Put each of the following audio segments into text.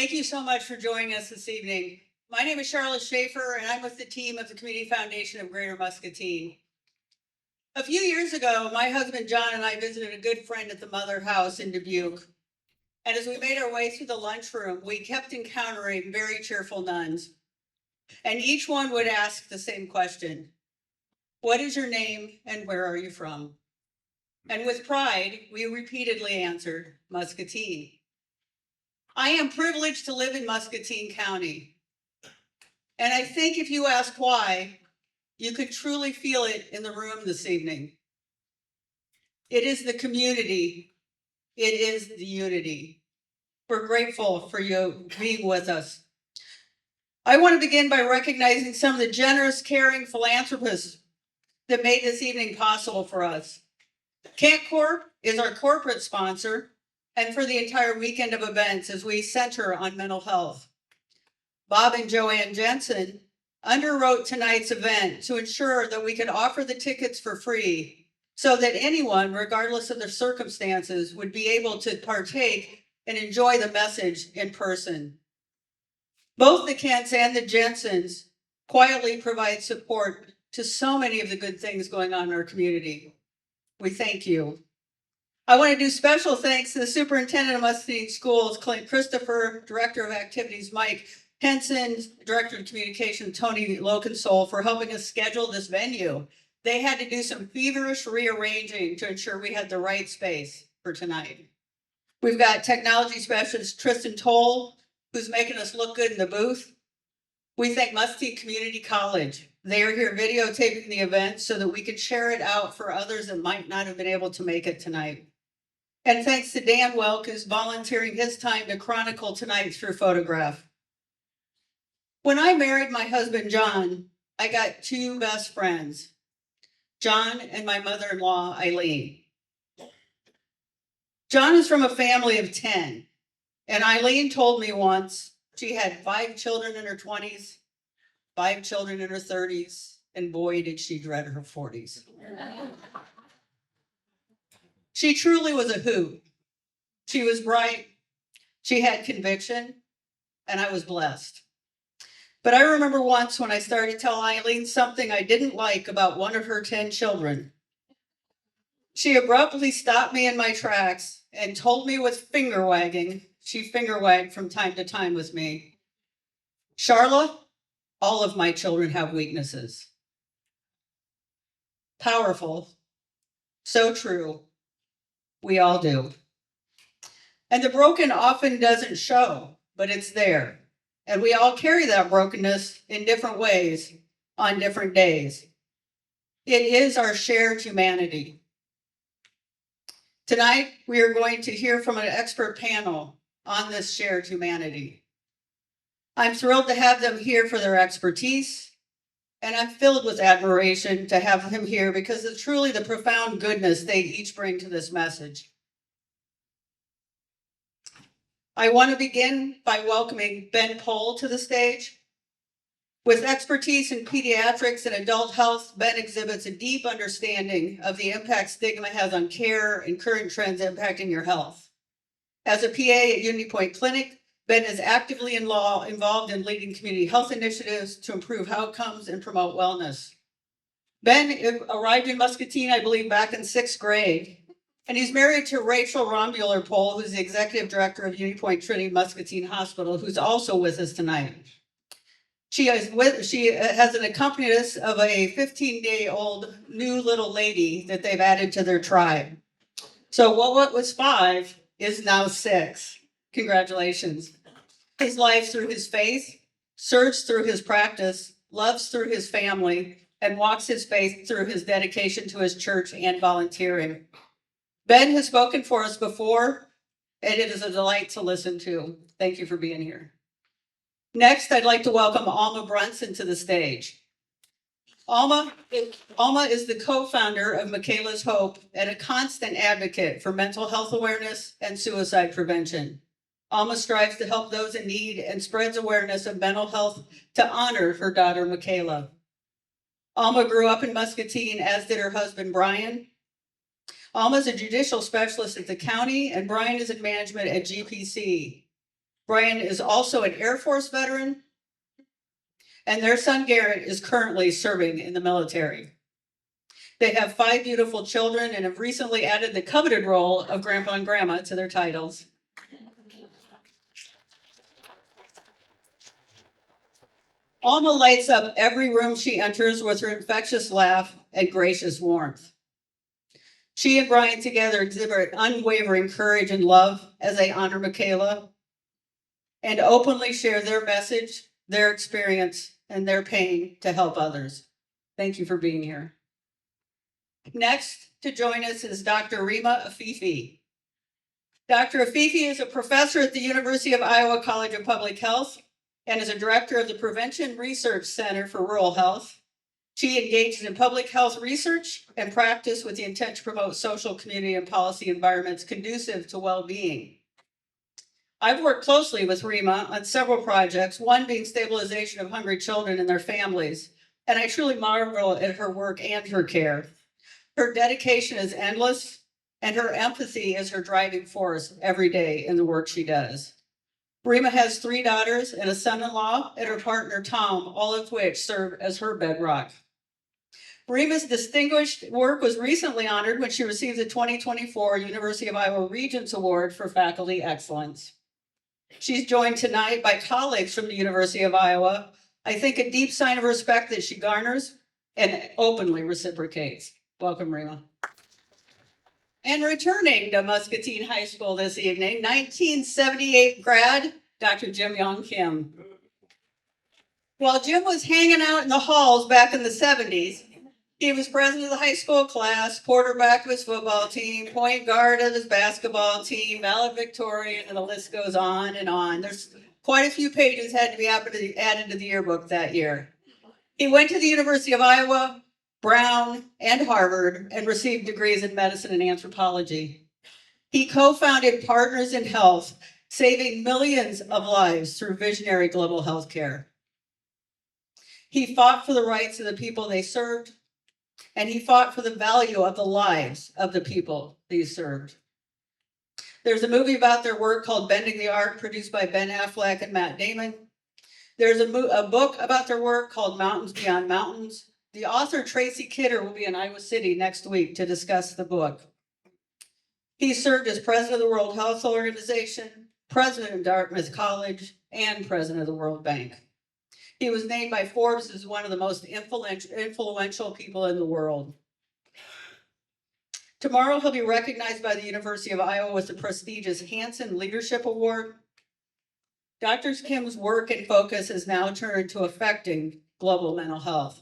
Thank you so much for joining us this evening. My name is Charlotte Schaefer, and I'm with the team of the Community Foundation of Greater Muscatine. A few years ago, my husband John and I visited a good friend at the Mother House in Dubuque. And as we made our way through the lunchroom, we kept encountering very cheerful nuns. And each one would ask the same question: what is your name and where are you from? And with pride, we repeatedly answered, Muscatine. I am privileged to live in Muscatine County. And I think if you ask why, you could truly feel it in the room this evening. It is the community. It is the unity. We're grateful for you being with us. I want to begin by recognizing some of the generous, caring philanthropists that made this evening possible for us. Cant Corp is our corporate sponsor, and for the entire weekend of events as we center on mental health. Bob and Joanne Jensen underwrote tonight's event to ensure that we could offer the tickets for free so that anyone, regardless of their circumstances, would be able to partake and enjoy the message in person. Both the Kents and the Jensens quietly provide support to so many of the good things going on in our community. We thank you. I want to do special thanks to the Superintendent of Muscatine Schools, Clint Christopher, Director of Activities, Mike Henson, Director of Communication, Tony Lokensole, for helping us schedule this venue. They had to do some feverish rearranging to ensure we had the right space for tonight. We've got technology specialist Tristan Pohl, who's making us look good in the booth. We thank Muscatine Community College. They are here videotaping the event so that we can share it out for others that might not have been able to make it tonight. And thanks to Dan Welk, who's volunteering his time to chronicle tonight through photograph. When I married my husband, John, I got two best friends, John and my mother-in-law, Eileen. John is from a family of 10, and Eileen told me once she had 5 children in her 20s, 5 children in her 30s, and boy, did she dread her 40s. She truly was a hoot. She was bright, she had conviction, and I was blessed. But I remember once when I started to tell Eileen something I didn't like about one of her 10 children. She abruptly stopped me in my tracks and told me with finger wagging, she finger wagged from time to time with me, Charla, all of my children have weaknesses. Powerful, so true. We all do. And the broken often doesn't show, but it's there. And we all carry that brokenness in different ways on different days. It is our shared humanity. Tonight, we are going to hear from an expert panel on this shared humanity. I'm thrilled to have them here for their expertise, and I'm filled with admiration to have them here because of truly the profound goodness they each bring to this message. I want to begin by welcoming Ben Pohl to the stage. With expertise in pediatrics and adult health, Ben exhibits a deep understanding of the impact stigma has on care and current trends impacting your health. As a PA at Unity Point Clinic, Ben is actively involved in leading community health initiatives to improve outcomes and promote wellness. Ben arrived in Muscatine, I believe, back in 6th grade, and he's married to Rachel Rombuler Pohl, who's the executive director of Unity Point Trinity Muscatine Hospital, who's also with us tonight. She has an accompanist of a 15-day-old new little lady that they've added to their tribe. So what was 5 is now 6. Congratulations. His life through his faith, serves through his practice, loves through his family, and walks his faith through his dedication to his church and volunteering. Ben has spoken for us before, and it is a delight to listen to. Thank you for being here. Next, I'd like to welcome Alma Brunson to the stage. Alma is the co-founder of Michaela's Hope and a constant advocate for mental health awareness and suicide prevention. Alma strives to help those in need and spreads awareness of mental health to honor her daughter, Michaela. Alma grew up in Muscatine, as did her husband, Brian. Alma is a judicial specialist at the county, and Brian is in management at GPC. Brian is also an Air Force veteran, and their son Garrett is currently serving in the military. They have 5 beautiful children and have recently added the coveted role of grandpa and grandma to their titles. Alma lights up every room she enters with her infectious laugh and gracious warmth. She and Brian together exhibit unwavering courage and love as they honor Michaela and openly share their message, their experience, and their pain to help others. Thank you for being here. Next to join us is Dr. Rima Afifi. Dr. Afifi is a professor at the University of Iowa College of Public Health and is a director of the Prevention Research Center for Rural Health. She engages in public health research and practice with the intent to promote social, community, and policy environments conducive to well-being. I've worked closely with Rima on several projects, one being stabilization of hungry children and their families, and I truly marvel at her work and her care. Her dedication is endless, and her empathy is her driving force every day in the work she does. Rima has 3 daughters and a son-in-law and her partner Tom, all of which serve as her bedrock. Rima's distinguished work was recently honored when she received the 2024 University of Iowa Regents Award for Faculty Excellence. She's joined tonight by colleagues from the University of Iowa. I think a deep sign of respect that she garners and openly reciprocates. Welcome, Rima. And returning to Muscatine High School this evening, 1978 grad, Dr. Yong Kim. While Jim was hanging out in the halls back in the 70s, he was president of the high school class, quarterback of his football team, point guard of his basketball team, valedictorian, and the list goes on and on. There's quite a few pages had to be added to the yearbook that year. He went to the University of Iowa, Brown, and Harvard, and received degrees in medicine and anthropology. He co-founded Partners in Health, saving millions of lives through visionary global health care. He fought for the rights of the people they served, and he fought for the value of the lives of the people they served. There's a movie about their work called Bending the Arc, produced by Ben Affleck and Matt Damon. There's a book about their work called Mountains Beyond Mountains. The author, Tracy Kidder, will be in Iowa City next week to discuss the book. He served as president of the World Health Organization, president of Dartmouth College, and president of the World Bank. He was named by Forbes as one of the most influential people in the world. Tomorrow, he'll be recognized by the University of Iowa with the prestigious Hansen Leadership Award. Dr. Kim's work and focus has now turned to affecting global mental health.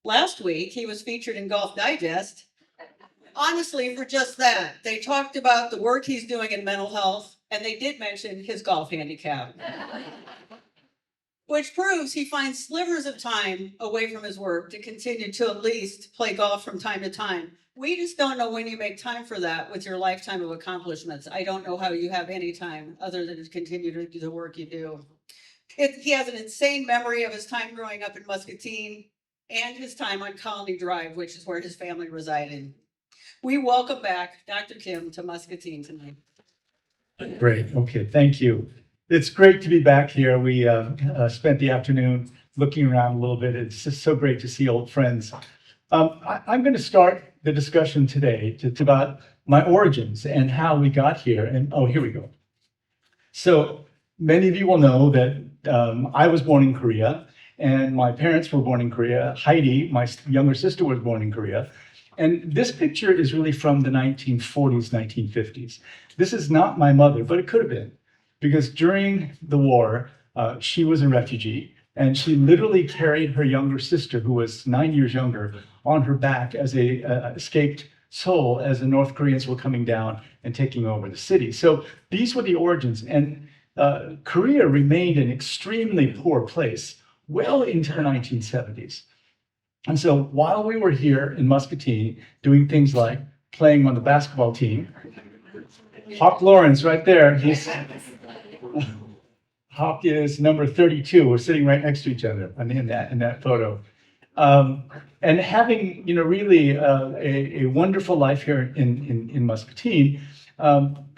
Last week, he was featured in Golf Digest, honestly, for just that. They talked about the work he's doing in mental health, and they did mention his golf handicap. Which proves he finds slivers of time away from his work to continue to at least play golf from time to time. We just don't know when you make time for that with your lifetime of accomplishments. I don't know how you have any time other than to continue to do the work you do. He has an insane memory of his time growing up in Muscatine and his time on Colony Drive, which is where his family resided. We welcome back Dr. Kim to Muscatine tonight. Great. Okay. Thank you. It's great to be back here. We spent the afternoon looking around a little bit. It's just so great to see old friends. I'm going to start the discussion today about my origins and how we got here. And here we go. So many of you will know that I was born in Korea and my parents were born in Korea. Heidi, my younger sister, was born in Korea. And this picture is really from the 1940s, 1950s. This is not my mother, but it could have been. Because during the war, she was a refugee, and she literally carried her younger sister, who was 9 years younger, on her back as a escaped soul as the North Koreans were coming down and taking over the city. So these were the origins, and Korea remained an extremely poor place well into the 1970s. And so while we were here in Muscatine doing things like playing on the basketball team, Hawk Lawrence right there, Hawk is number 32. We're sitting right next to each other in that photo. And having really a wonderful life here in Muscatine,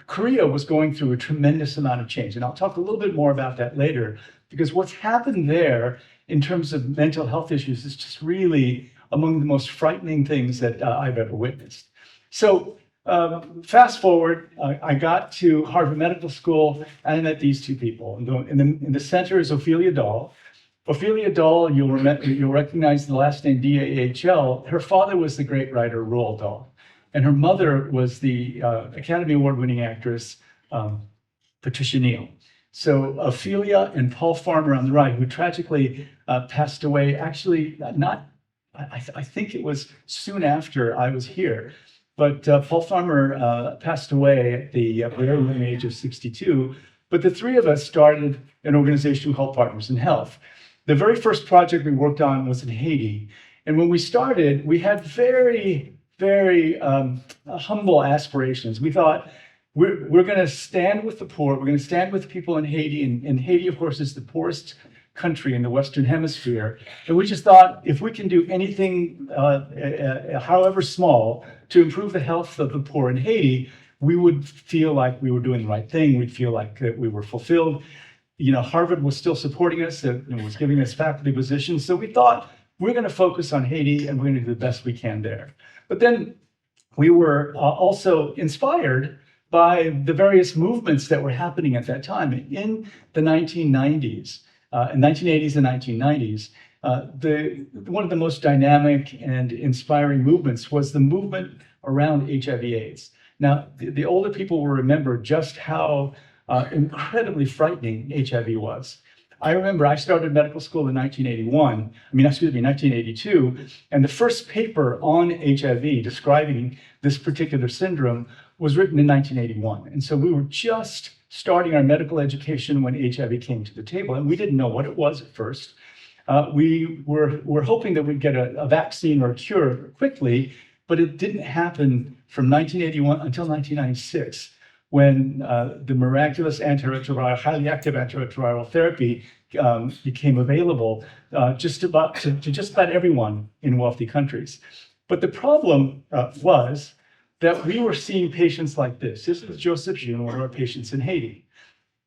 Korea was going through a tremendous amount of change. And I'll talk a little bit more about that later, because what's happened there in terms of mental health issues is just really among the most frightening things that I've ever witnessed. So fast forward, I got to Harvard Medical School and I met these two people. In the center is Ophelia Dahl. Ophelia Dahl, you'll recognize the last name D-A-H-L. Her father was the great writer Roald Dahl, and her mother was the Academy Award-winning actress Patricia Neal. So Ophelia and Paul Farmer on the right, who tragically passed away, actually I think it was soon after I was here. But Paul Farmer passed away at the very young age of 62. But the three of us started an organization called Partners in Health. The very first project we worked on was in Haiti. And when we started, we had very, very humble aspirations. We thought, we're going to stand with the poor. We're going to stand with people in Haiti. And Haiti, of course, is the poorest country in the Western Hemisphere. And we just thought, if we can do anything, however small, to improve the health of the poor in Haiti, we would feel like we were doing the right thing. We'd feel like we were fulfilled. Harvard was still supporting us and was giving us faculty positions. So we thought, we're going to focus on Haiti and we're going to do the best we can there. But then we were also inspired by the various movements that were happening at that time. In the 1990s, in 1980s and 1990s, one of the most dynamic and inspiring movements was the movement around HIV/AIDS. Now, the older people will remember just how incredibly frightening HIV was. I remember I started medical school in 1982, and the first paper on HIV describing this particular syndrome was written in 1981. And so we were just starting our medical education when HIV came to the table, and we didn't know what it was at first. We were hoping that we'd get a vaccine or a cure quickly, but it didn't happen from 1981 until 1996, when the miraculous antiretroviral, highly active antiretroviral therapy became available to just about everyone in wealthy countries. But the problem was that we were seeing patients like this. This is Joseph June, one of our patients in Haiti.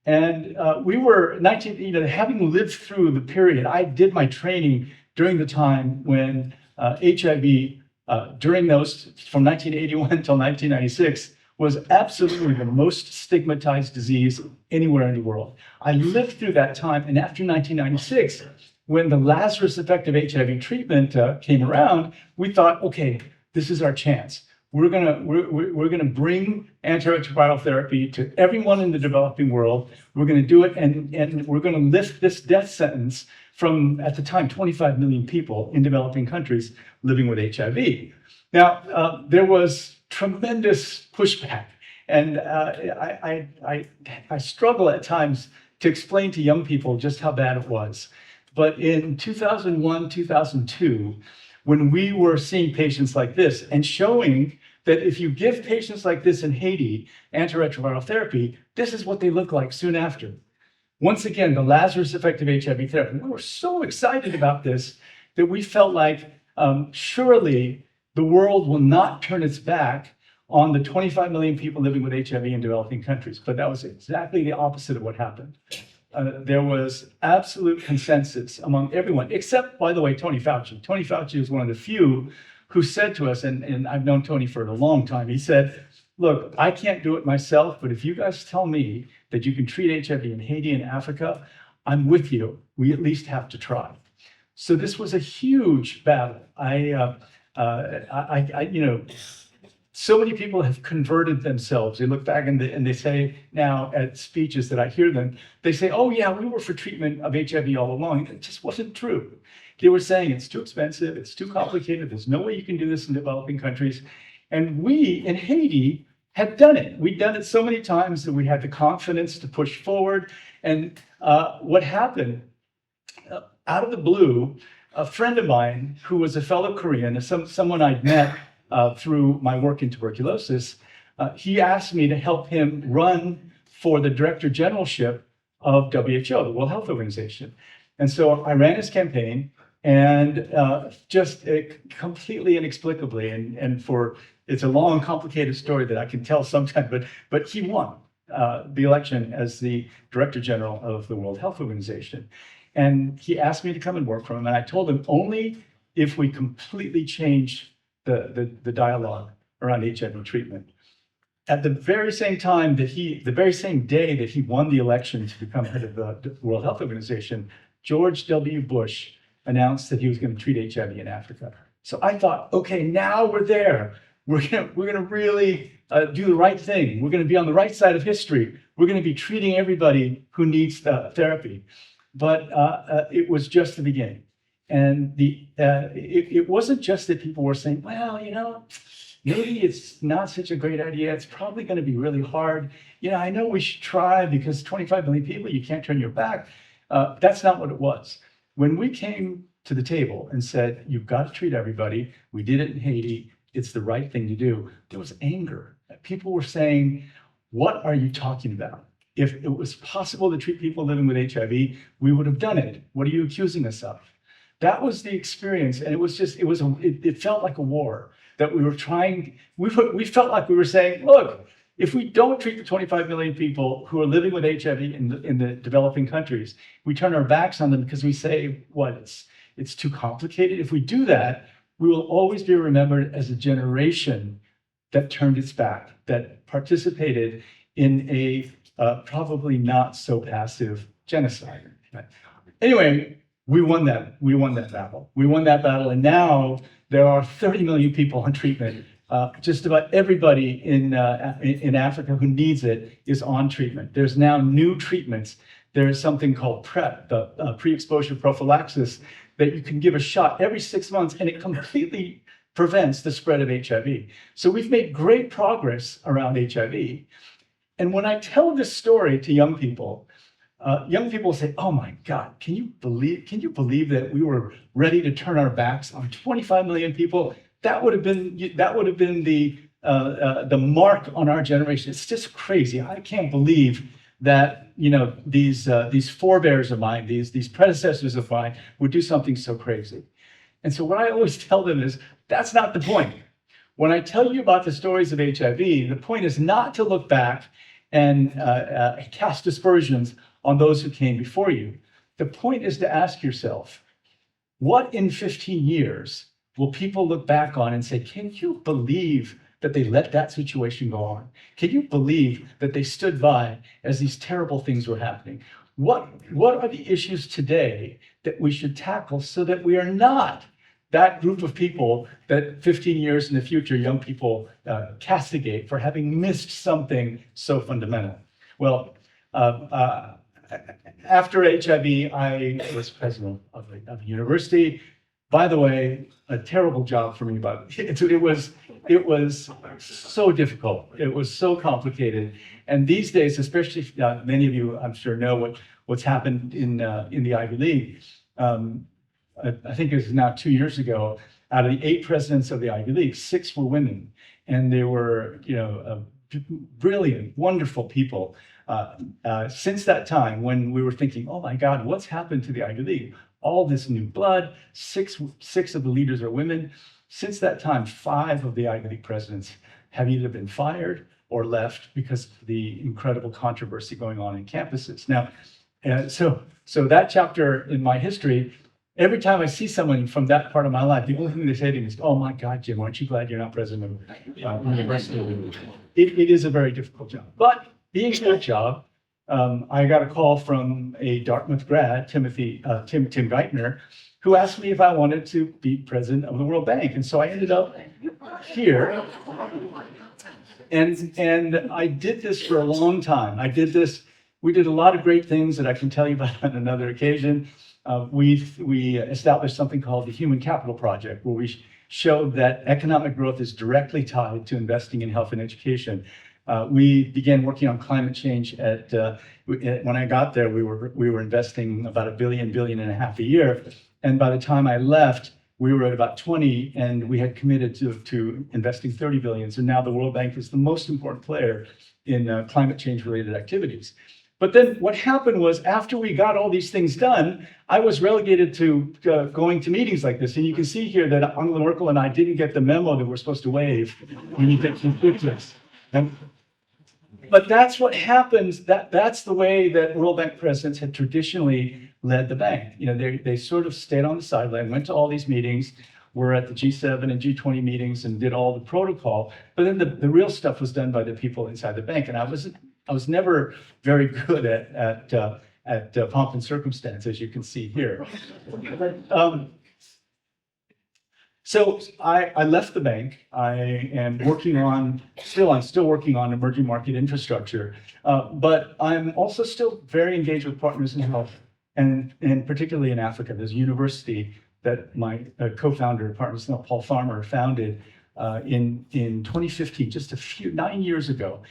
And we were having lived through the period. I did my training during the time when HIV, during those from 1981 until 1996, was absolutely the most stigmatized disease anywhere in the world. I lived through that time, and after 1996, when the Lazarus effect of HIV treatment came around, we thought, okay, this is our chance. We're gonna bring antiretroviral therapy to everyone in the developing world. We're gonna do it, and we're gonna lift this death sentence from, at the time, 25 million people in developing countries living with HIV. Now, there was tremendous pushback, and I struggle at times to explain to young people just how bad it was. But in 2001, 2002, when we were seeing patients like this and showing that if you give patients like this in Haiti antiretroviral therapy, this is what they look like soon after. Once again, the Lazarus effect of HIV therapy. We were so excited about this that we felt like surely the world will not turn its back on the 25 million people living with HIV in developing countries. But that was exactly the opposite of what happened. There was absolute consensus among everyone, except, by the way, Tony Fauci. Tony Fauci is one of the few who said to us, and I've known Tony for a long time, he said, look, I can't do it myself, but if you guys tell me that you can treat HIV in Haiti and Africa, I'm with you. We at least have to try. So this was a huge battle. So many people have converted themselves. They look back and they say now at speeches that I hear them, they say, oh yeah, we were for treatment of HIV all along. It just wasn't true. They were saying it's too expensive, it's too complicated, there's no way you can do this in developing countries. And we in Haiti had done it. We'd done it so many times that we had the confidence to push forward. And what happened, out of the blue, a friend of mine who was a fellow Korean, someone I'd met through my work in tuberculosis, he asked me to help him run for the director generalship of WHO, the World Health Organization. And so I ran his campaign, and just completely inexplicably, and for it's a long, complicated story that I can tell sometime, but he won the election as the Director General of the World Health Organization. And he asked me to come and work for him. And I told him only if we completely change the dialogue around HIV treatment. At the very same time that the very same day that he won the election to become head of the World Health Organization, George W. Bush announced that he was going to treat HIV in Africa. So I thought, okay, now we're there. We're gonna really do the right thing. We're gonna be on the right side of history. We're gonna be treating everybody who needs therapy. But it was just the beginning. And it wasn't just that people were saying, well, maybe it's not such a great idea. It's probably going to be really hard. I know we should try because 25 million people, you can't turn your back. That's not what it was. When we came to the table and said, you've got to treat everybody, we did it in Haiti, it's the right thing to do, there was anger. People were saying, what are you talking about? If it was possible to treat people living with HIV, we would have done it. What are you accusing us of? That was the experience. And it felt like a war that we were trying, we felt like we were saying, look, if we don't treat the 25 million people who are living with HIV in the developing countries, we turn our backs on them because we say, it's too complicated. If we do that, we will always be remembered as a generation that turned its back, that participated in a probably not so passive genocide. Right? Anyway, we won that battle. We won that battle, and now there are 30 million people on treatment. Just about everybody in Africa who needs it is on treatment. There's now new treatments. There is something called PrEP, the pre-exposure prophylaxis, that you can give a shot every 6 months, and it completely prevents the spread of HIV. So we've made great progress around HIV. And when I tell this story to young people say, "Oh my God, can you believe that we were ready to turn our backs on 25 million people? That would have been the mark on our generation. It's just crazy. I can't believe that these forebears of mine, these predecessors of mine, would do something so crazy." And so what I always tell them is, that's not the point. When I tell you about the stories of HIV, the point is not to look back and cast aspersions on those who came before you. The point is to ask yourself, what in 15 years will people look back on and say, can you believe that they let that situation go on? Can you believe that they stood by as these terrible things were happening? What are the issues today that we should tackle so that we are not that group of people that 15 years in the future, young people castigate for having missed something so fundamental? Well, after HIV, I was president of a university. By the way, a terrible job for me, but it was so difficult. It was so complicated. And these days, especially many of you, I'm sure, know what's happened in the Ivy League. I think it was now 2 years ago, out of the 8 presidents of the Ivy League, 6 were women. And they were, brilliant, wonderful people. Since that time, when we were thinking, oh my God, what's happened to the Ivy League? All this new blood, six of the leaders are women. Since that time, 5 of the Ivy League presidents have either been fired or left because of the incredible controversy going on in campuses. Now, so that chapter in my history, every time I see someone from that part of my life, the only thing they say to me is, oh my God, Jim, aren't you glad you're not president of the university? It is a very difficult job. But being in that job, I got a call from a Dartmouth grad, Tim Geithner, who asked me if I wanted to be president of the World Bank. And so I ended up here. And I did this for a long time. We did a lot of great things that I can tell you about on another occasion. We established something called the Human Capital Project, where we showed that economic growth is directly tied to investing in health and education. We began working on climate change when I got there, we were investing about $1.5 billion a year. And by the time I left, we were at about 20, and we had committed to investing 30 billion. So now the World Bank is the most important player in climate change related activities. But then what happened was after we got all these things done, I was relegated to going to meetings like this. And you can see here that Angela Merkel and I didn't get the memo that we're supposed to waive when you get some pictures. But that's what happens. That's the way that World Bank presidents had traditionally led the bank. You know, they sort of stayed on the sideline, went to all these meetings, were at the G7 and G20 meetings and did all the protocol. But then the real stuff was done by the people inside the bank. And I was never very good at pomp and circumstance, as you can see here. So I left the bank. I'm still working on emerging market infrastructure, but I'm also still very engaged with partners in health, and particularly in Africa. There's a university that my co-founder, Partners in Health, Paul Farmer, founded in 2015, just 9 years ago.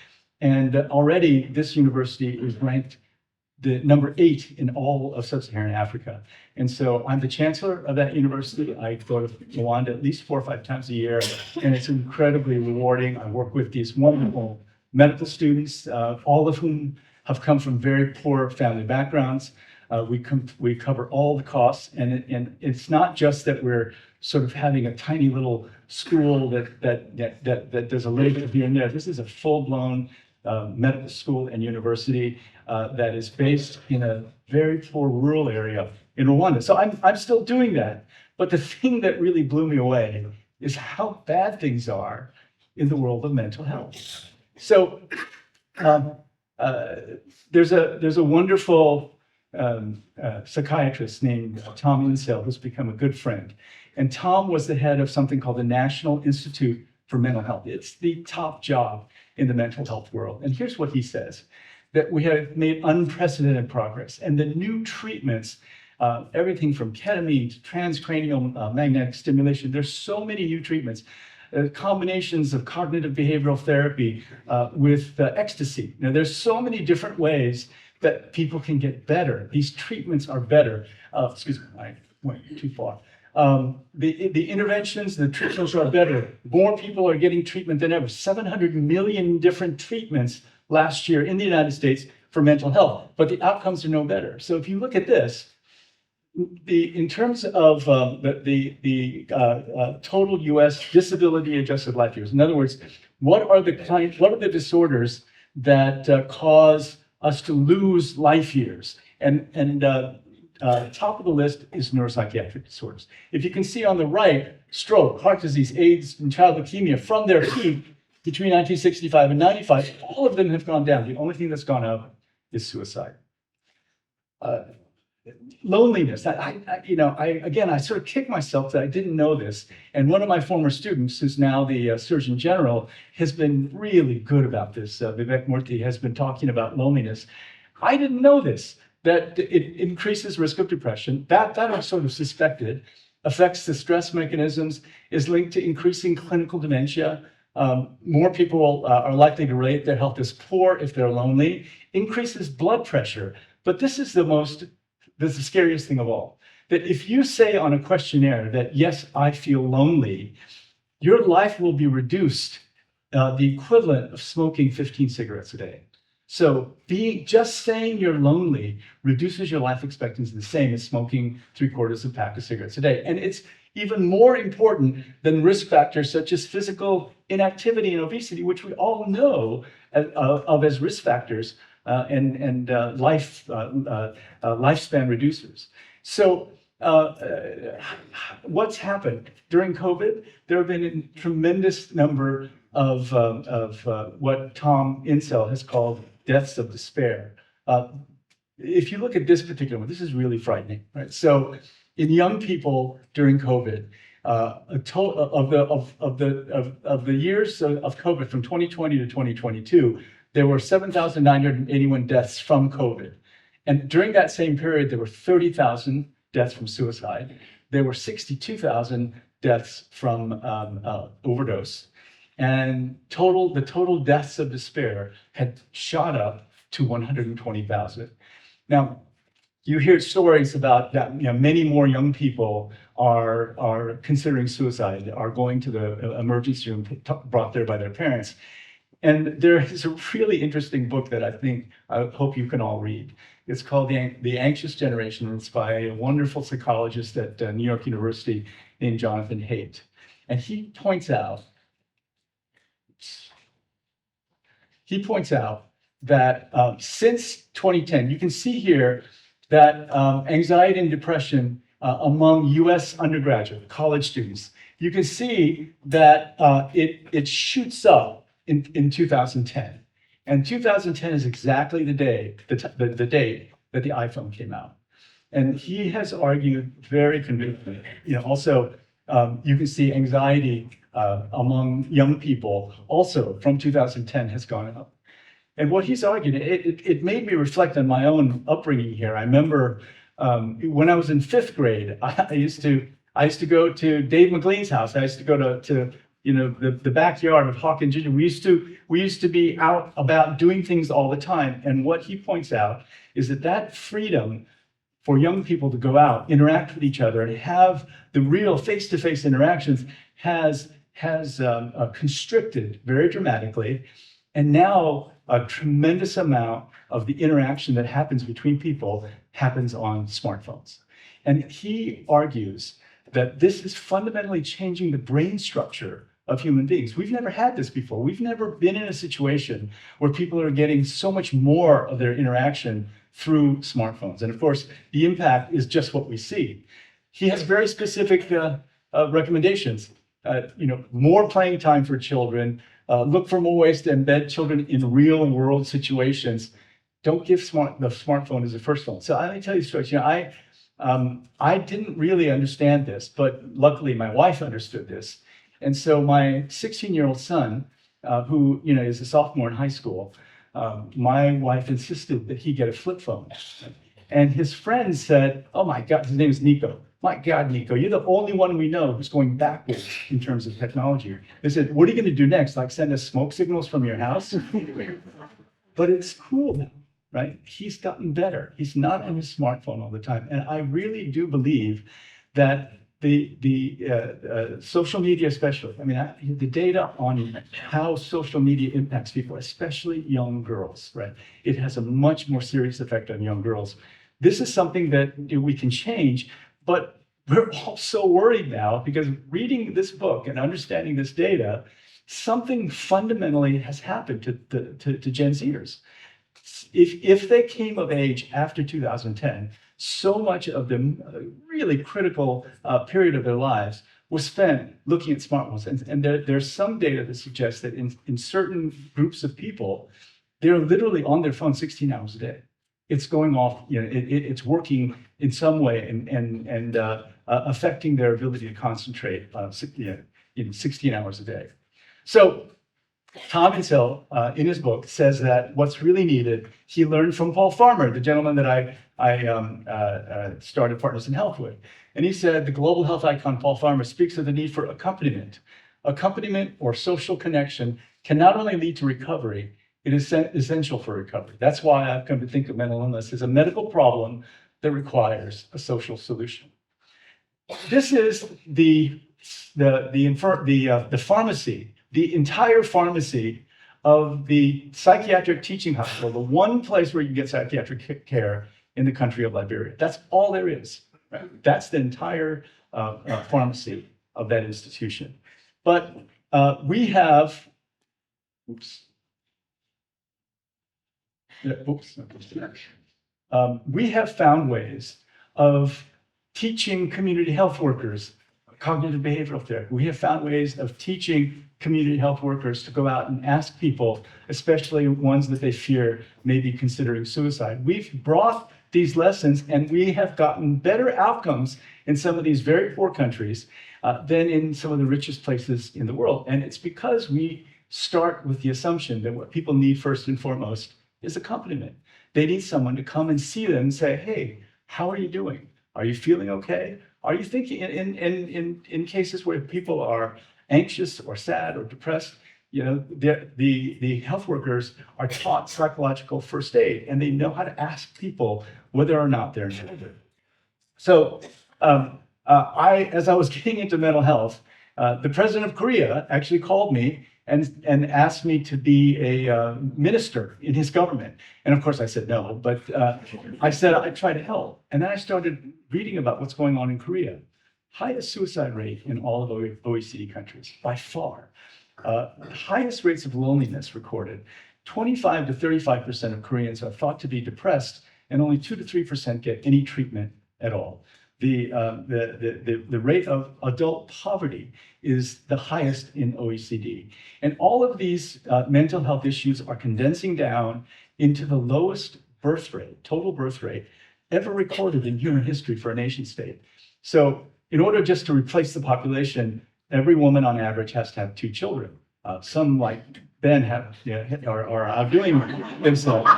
And already this university is ranked the number 8 in all of sub-Saharan Africa. And so I'm the chancellor of that university. I go to Rwanda at least 4 or 5 times a year, and it's incredibly rewarding. I work with these wonderful medical students, all of whom have come from very poor family backgrounds. We cover all the costs, and it's not just that we're sort of having a tiny little school that does a little bit here and there. This is a full-blown medical school and university that is based in a very poor rural area in Rwanda. So I'm still doing that. But the thing that really blew me away is how bad things are in the world of mental health. So there's a wonderful psychiatrist named Tom Insel, who's become a good friend. And Tom was the head of something called the National Institute for Mental Health. It's the top job in the mental health world. And here's what he says, that we have made unprecedented progress. And the new treatments, everything from ketamine to transcranial magnetic stimulation, there's so many new treatments. Combinations of cognitive behavioral therapy with ecstasy. Now, there's so many different ways that people can get better. These treatments are better. Excuse me, I went too far. The interventions, the treatments are better. More people are getting treatment than ever. 700 million different treatments last year in the United States for mental health, but the outcomes are no better. So if you look at this, in terms of the total U.S. disability adjusted life years, in other words, what are the disorders that cause us to lose life years? And top of the list is neuropsychiatric disorders. If you can see on the right, stroke, heart disease, AIDS, and child leukemia from their peak between 1965 and 95, all of them have gone down. The only thing that's gone up is suicide. Loneliness. I sort of kick myself that I didn't know this. And one of my former students, who's now the Surgeon General, has been really good about this. Vivek Murthy has been talking about loneliness. I didn't know this, that it increases risk of depression. That I sort of suspected, affects the stress mechanisms, is linked to increasing clinical dementia. More people are likely to rate their health as poor if they're lonely, increases blood pressure. But this is the scariest thing of all, that if you say on a questionnaire that, yes, I feel lonely, your life will be reduced the equivalent of smoking 15 cigarettes a day. So just saying you're lonely reduces your life expectancy the same as smoking 3/4 of a pack of cigarettes a day. And it's even more important than risk factors such as physical inactivity and obesity, which we all know of as risk factors and lifespan reducers. So what's happened during COVID? There have been a tremendous number of what Tom Insel has called deaths of despair. If you look at this particular one, this is really frightening, right? So in young people during COVID, a total of the years of COVID from 2020 to 2022, there were 7,981 deaths from COVID. And during that same period, there were 30,000 deaths from suicide. There were 62,000 deaths from overdose. And the total deaths of despair had shot up to 120,000. Now, you hear stories about that, many more young people are considering suicide, are going to the emergency room brought there by their parents. And there is a really interesting book that I hope you can all read. It's called The Anxious Generation, and it's by a wonderful psychologist at New York University named Jonathan Haidt. And he points out that since 2010, you can see here that anxiety and depression among US undergraduate college students, you can see that it shoots up in 2010. And 2010 is exactly the date that the iPhone came out. And he has argued very convincingly. Also, you can see anxiety among young people also from 2010 has gone up. And what he's argued, it made me reflect on my own upbringing here. I remember when I was in 5th grade, I used to go to Dave McLean's house. I used to go to the backyard of Hawk and Ginger. We used to be out about doing things all the time. And what he points out is that freedom for young people to go out, interact with each other, and have the real face-to-face interactions has constricted very dramatically. And now a tremendous amount of the interaction that happens between people happens on smartphones. And he argues that this is fundamentally changing the brain structure of human beings. We've never had this before. We've never been in a situation where people are getting so much more of their interaction through smartphones. And of course, the impact is just what we see. He has very specific recommendations. More playing time for children. Look for more ways to embed children in real world situations. Don't give the smartphone as a first phone. So let me tell you a story. I didn't really understand this, but luckily my wife understood this. And so my 16-year-old son, who is a sophomore in high school, my wife insisted that he get a flip phone. And his friends said, "Oh my God," his name is Nico. "My God, Nico, you're the only one we know who's going backwards in terms of technology." They said, "What are you going to do next? Like send us smoke signals from your house?" But it's cool now, right? He's gotten better. He's not on his smartphone all the time. And I really do believe that the social media especially, the data on how social media impacts people, especially young girls, right? It has a much more serious effect on young girls. This is something that we can change, but we're all so worried now because reading this book and understanding this data, something fundamentally has happened to Gen Zers. If they came of age after 2010, so much of the really critical period of their lives was spent looking at smartphones. And there's some data that suggests that in certain groups of people, they're literally on their phone 16 hours a day. It's going off, it's working in some way and affecting their ability to concentrate 16 hours a day. So Tom Insel, in his book, says that what's really needed, he learned from Paul Farmer, the gentleman that I started Partners in Health with. And he said, the global health icon Paul Farmer speaks of the need for accompaniment. Accompaniment or social connection can not only lead to recovery, it is essential for recovery. That's why I've come to think of mental illness as a medical problem that requires a social solution. This is the pharmacy, the entire pharmacy of the psychiatric teaching hospital, the one place where you get psychiatric care in the country of Liberia. That's all there is. Right? That's the entire pharmacy of that institution. But we have, we have found ways of teaching community health workers cognitive behavioral therapy. We have found ways of teaching community health workers to go out and ask people, especially ones that they fear may be considering suicide. We've brought these lessons and we have gotten better outcomes in some of these very poor countries than in some of the richest places in the world. And it's because we start with the assumption that what people need first and foremost is accompaniment. They need someone to come and see them and say, hey, how are you doing? Are you feeling okay? Are you thinking in cases where people are anxious or sad or depressed, the health workers are taught psychological first aid and they know how to ask people whether or not they're injured. So as I was getting into mental health, The president of Korea actually called me and asked me to be a minister in his government. And of course I said no, but I said I'd try to help. And then I started reading about what's going on in Korea. Highest suicide rate in all of OECD countries, by far. Highest rates of loneliness recorded. 25 to 35% of Koreans are thought to be depressed, and only 2 to 3% get any treatment at all. The rate of adult poverty is the highest in OECD. And all of these mental health issues are condensing down into the lowest birth rate, total birth rate, ever recorded in human history for a nation state. So in order just to replace the population, every woman on average has to have 2 children. Some like Ben have, are outdoing themselves.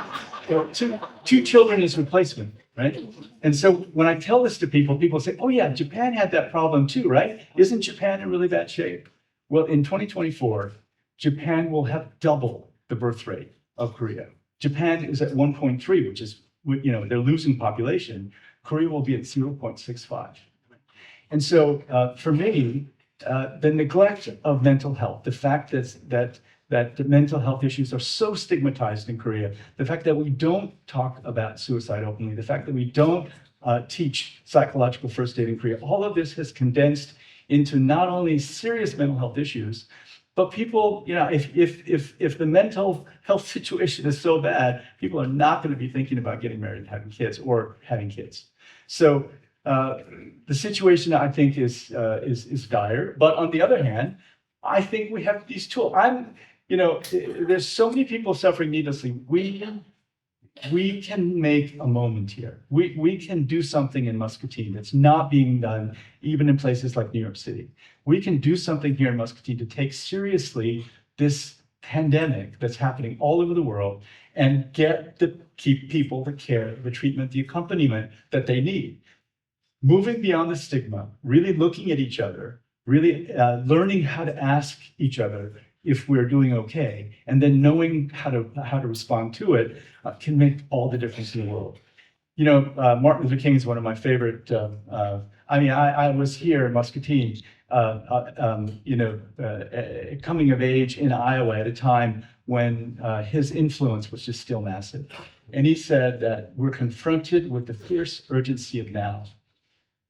So two children is replacement, right? And so when I tell this to people, people say, oh yeah, Japan had that problem too, right? Isn't Japan in really bad shape? Well, in 2024, Japan will have double the birth rate of Korea. Japan is at 1.3, which is, they're losing population. Korea will be at 0.65. And so for me, the neglect of mental health, the fact that the mental health issues are so stigmatized in Korea, the fact that we don't talk about suicide openly, the fact that we don't teach psychological first aid in Korea, all of this has condensed into not only serious mental health issues, but people, if the mental health situation is so bad, people are not going to be thinking about getting married and having kids or having kids. So the situation, I think, is dire. But on the other hand, I think we have these tools. There's so many people suffering needlessly. We can make a moment here. We can do something in Muscatine that's not being done even in places like New York City. We can do something here in Muscatine to take seriously this pandemic that's happening all over the world and keep people the care, the treatment, the accompaniment that they need. Moving beyond the stigma, really looking at each other, really learning how to ask each other if we're doing okay, and then knowing how to respond to it can make all the difference in the world. Martin Luther King is one of my favorite. I was here in Muscatine, coming of age in Iowa at a time when his influence was just still massive. And he said that we're confronted with the fierce urgency of now.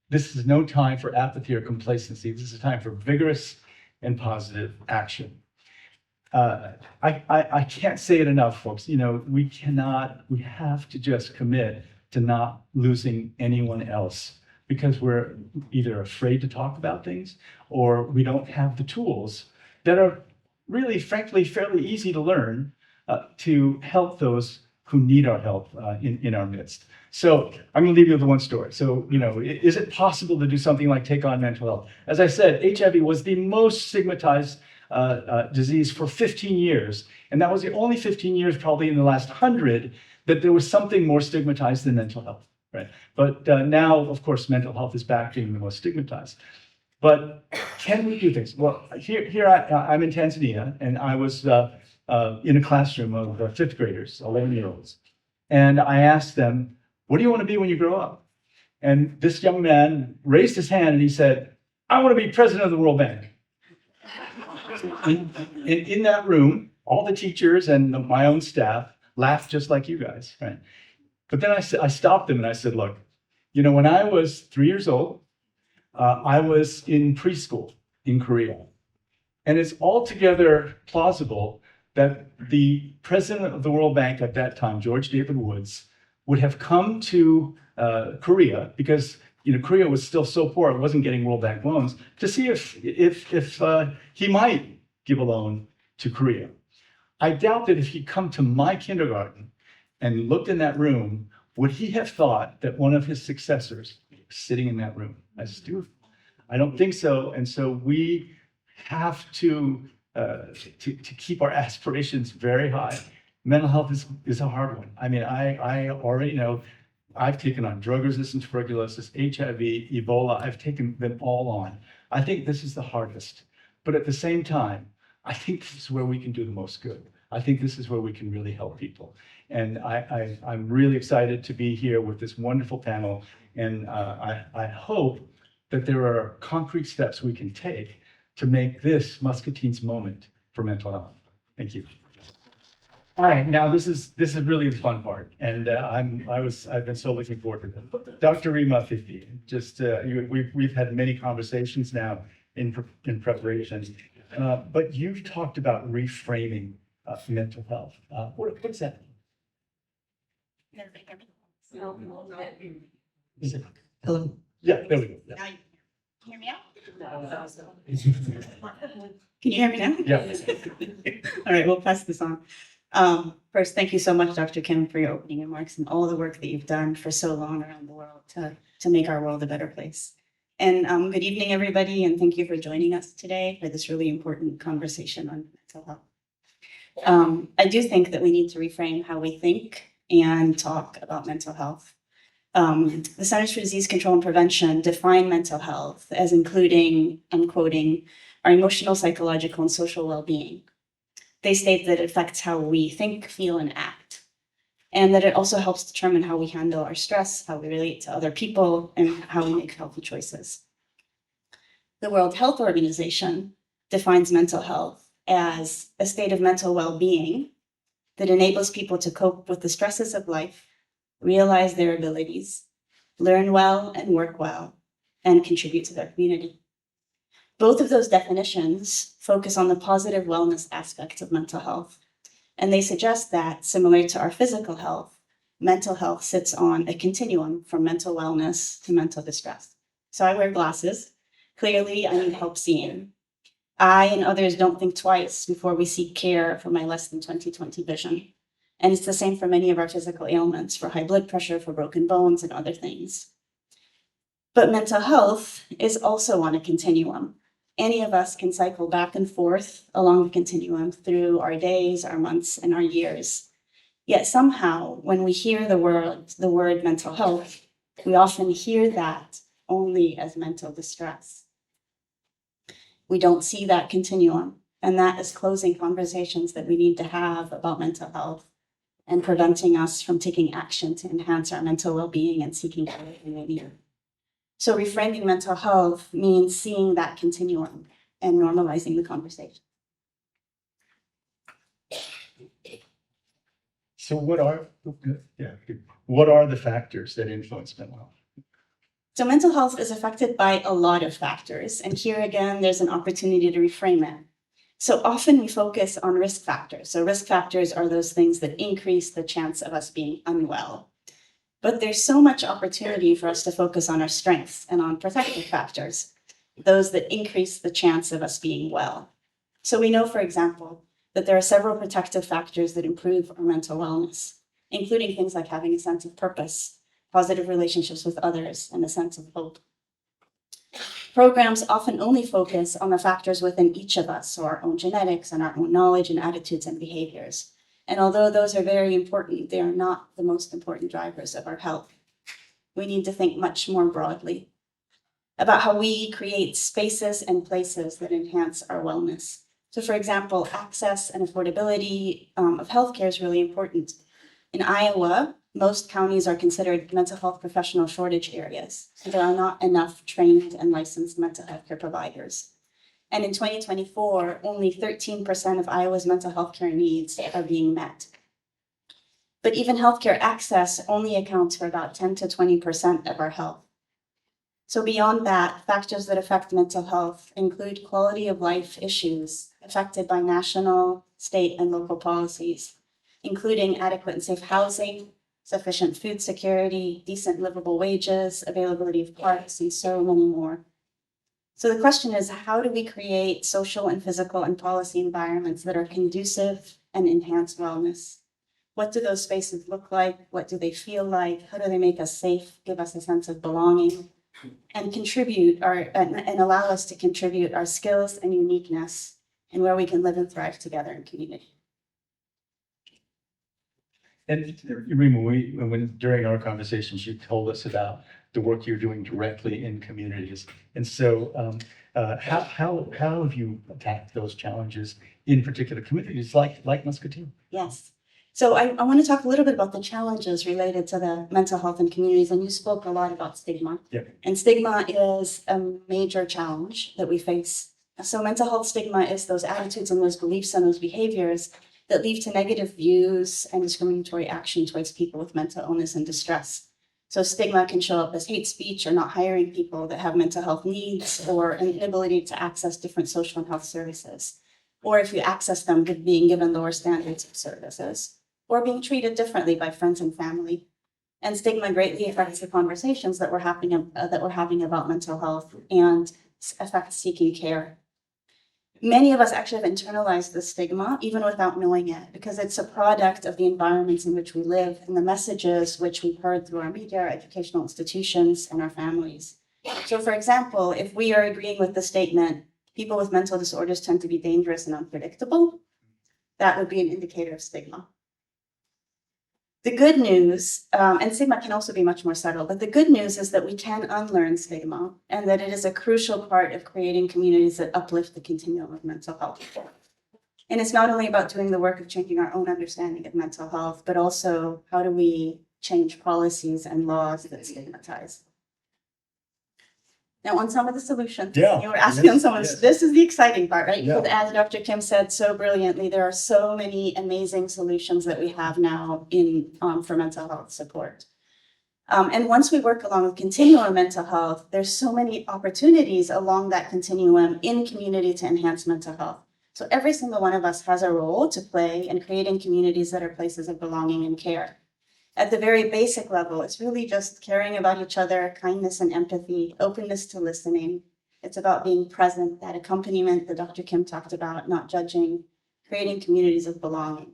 This is no time for apathy or complacency. This is a time for vigorous and positive action. I can't say it enough, folks. We have to just commit to not losing anyone else because we're either afraid to talk about things or we don't have the tools that are really, frankly, fairly easy to learn to help those who need our help in our midst. So I'm going to leave you with one story. So, is it possible to do something like take on mental health? As I said, HIV was the most stigmatized disease for 15 years. And that was the only 15 years, probably in the last 100, that there was something more stigmatized than mental health, right? But now, of course, mental health is back being the most stigmatized. But can we do things? Well, here I'm in Tanzania, and I was in a classroom of fifth graders, 11-year-olds. And I asked them, what do you want to be when you grow up? And this young man raised his hand and he said, I want to be president of the World Bank. And in that room, all the teachers and my own staff laughed just like you guys, right? But then I stopped them and I said, look, when I was 3 years old, I was in preschool in Korea. And it's altogether plausible that the president of the World Bank at that time, George David Woods, would have come to Korea because Korea was still so poor it wasn't getting World Bank loans to see if he might give a loan to Korea. I doubt that if he'd come to my kindergarten and looked in that room, would he have thought that one of his successors was sitting in that room? I just do. I don't think so. And so we have to keep our aspirations very high. Mental health is a hard one. I already know I've taken on drug-resistant tuberculosis, HIV, Ebola. I've taken them all on. I think this is the hardest. But at the same time, I think this is where we can do the most good. I think this is where we can really help people. And I'm really excited to be here with this wonderful panel. And I hope that there are concrete steps we can take to make this Muscatine's moment for mental health. Thank you. All right, now this is really the fun part, and I've been so looking forward to this. Dr. Rima Afifi, we've had many conversations now in preparation, but you've talked about reframing mental health. What is that? Is it? Hello. Yeah, there we go. Yeah. Now you can hear me now? Can you hear me now? Yeah. All right, we'll pass this on. First, thank you so much, Dr. Kim, for your opening remarks and all the work that you've done for so long around the world to make our world a better place. And good evening, everybody, and thank you for joining us today for this really important conversation on mental health. I do think that we need to reframe how we think and talk about mental health. The Centers for Disease Control and Prevention define mental health as including, I'm quoting, our emotional, psychological, and social well-being. They state that it affects how we think, feel, and act, and that it also helps determine how we handle our stress, how we relate to other people, and how we make healthy choices. The World Health Organization defines mental health as a state of mental well-being that enables people to cope with the stresses of life, realize their abilities, learn well and work well, and contribute to their community. Both of those definitions focus on the positive wellness aspects of mental health, and they suggest that, similar to our physical health, mental health sits on a continuum from mental wellness to mental distress. So I wear glasses. Clearly, I need help seeing. I and others don't think twice before we seek care for my less than 20/20 vision. And it's the same for many of our physical ailments, for high blood pressure, for broken bones, and other things. But mental health is also on a continuum. Any of us can cycle back and forth along the continuum through our days, our months, and our years. Yet somehow, when we hear the word mental health, we often hear that only as mental distress. We don't see that continuum, and that is closing conversations that we need to have about mental health and preventing us from taking action to enhance our mental well-being and seeking care when we need it. So reframing mental health means seeing that continuum and normalizing the conversation. So what are the factors that influence mental health? So mental health is affected by a lot of factors. And here again, there's an opportunity to reframe it. So often we focus on risk factors. So risk factors are those things that increase the chance of us being unwell. But there's so much opportunity for us to focus on our strengths and on protective factors, those that increase the chance of us being well. So we know, for example, that there are several protective factors that improve our mental wellness, including things like having a sense of purpose, positive relationships with others, and a sense of hope. Programs often only focus on the factors within each of us, so our own genetics and our own knowledge and attitudes and behaviors. And although those are very important, they are not the most important drivers of our health. We need to think much more broadly about how we create spaces and places that enhance our wellness. So for example, access and affordability of healthcare is really important. In Iowa, most counties are considered mental health professional shortage areas. So there are not enough trained and licensed mental health care providers. And in 2024, only 13% of Iowa's mental health care needs are being met. But even healthcare access only accounts for about 10 to 20% of our health. So beyond that, factors that affect mental health include quality of life issues affected by national, state, and local policies, including adequate and safe housing, sufficient food security, decent livable wages, availability of parks, and so many more. So the question is, how do we create social and physical and policy environments that are conducive and enhance wellness? What do those spaces look like? What do they feel like? How do they make us safe, give us a sense of belonging, and and allow us to contribute our skills and uniqueness and where we can live and thrive together in community? And Rima, during our conversations, you told us about the work you're doing directly in communities. And so how have you attacked those challenges in particular communities like Muscatine? Yes. So I want to talk a little bit about the challenges related to the mental health in communities. And you spoke a lot about stigma. Yeah. And stigma is a major challenge that we face So mental health stigma is those attitudes and those beliefs and those behaviors that lead to negative views and discriminatory action towards people with mental illness and distress. So stigma can show up as hate speech or not hiring people that have mental health needs, or an inability to access different social and health services. Or if you access them, being given lower standards of services, or being treated differently by friends and family. And stigma greatly affects the conversations that we're having about mental health and affects seeking care. Many of us actually have internalized the stigma, even without knowing it, because it's a product of the environments in which we live and the messages which we've heard through our media, our educational institutions, and our families. So, for example, if we are agreeing with the statement, people with mental disorders tend to be dangerous and unpredictable, that would be an indicator of stigma. The good news, and stigma can also be much more subtle, but the good news is that we can unlearn stigma and that it is a crucial part of creating communities that uplift the continuum of mental health. And it's not only about doing the work of changing our own understanding of mental health, but also how do we change policies and laws that stigmatize. Now, on some of the solutions, you were asking on some of this. This is the exciting part, right? Yeah. As Dr. Kim said so brilliantly, there are so many amazing solutions that we have now for mental health support. And once we work along the continuum of mental health, there's so many opportunities along that continuum in community to enhance mental health. So every single one of us has a role to play in creating communities that are places of belonging and care. At the very basic level, it's really just caring about each other, kindness and empathy, openness to listening. It's about being present, that accompaniment that Dr. Kim talked about, not judging, creating communities of belonging.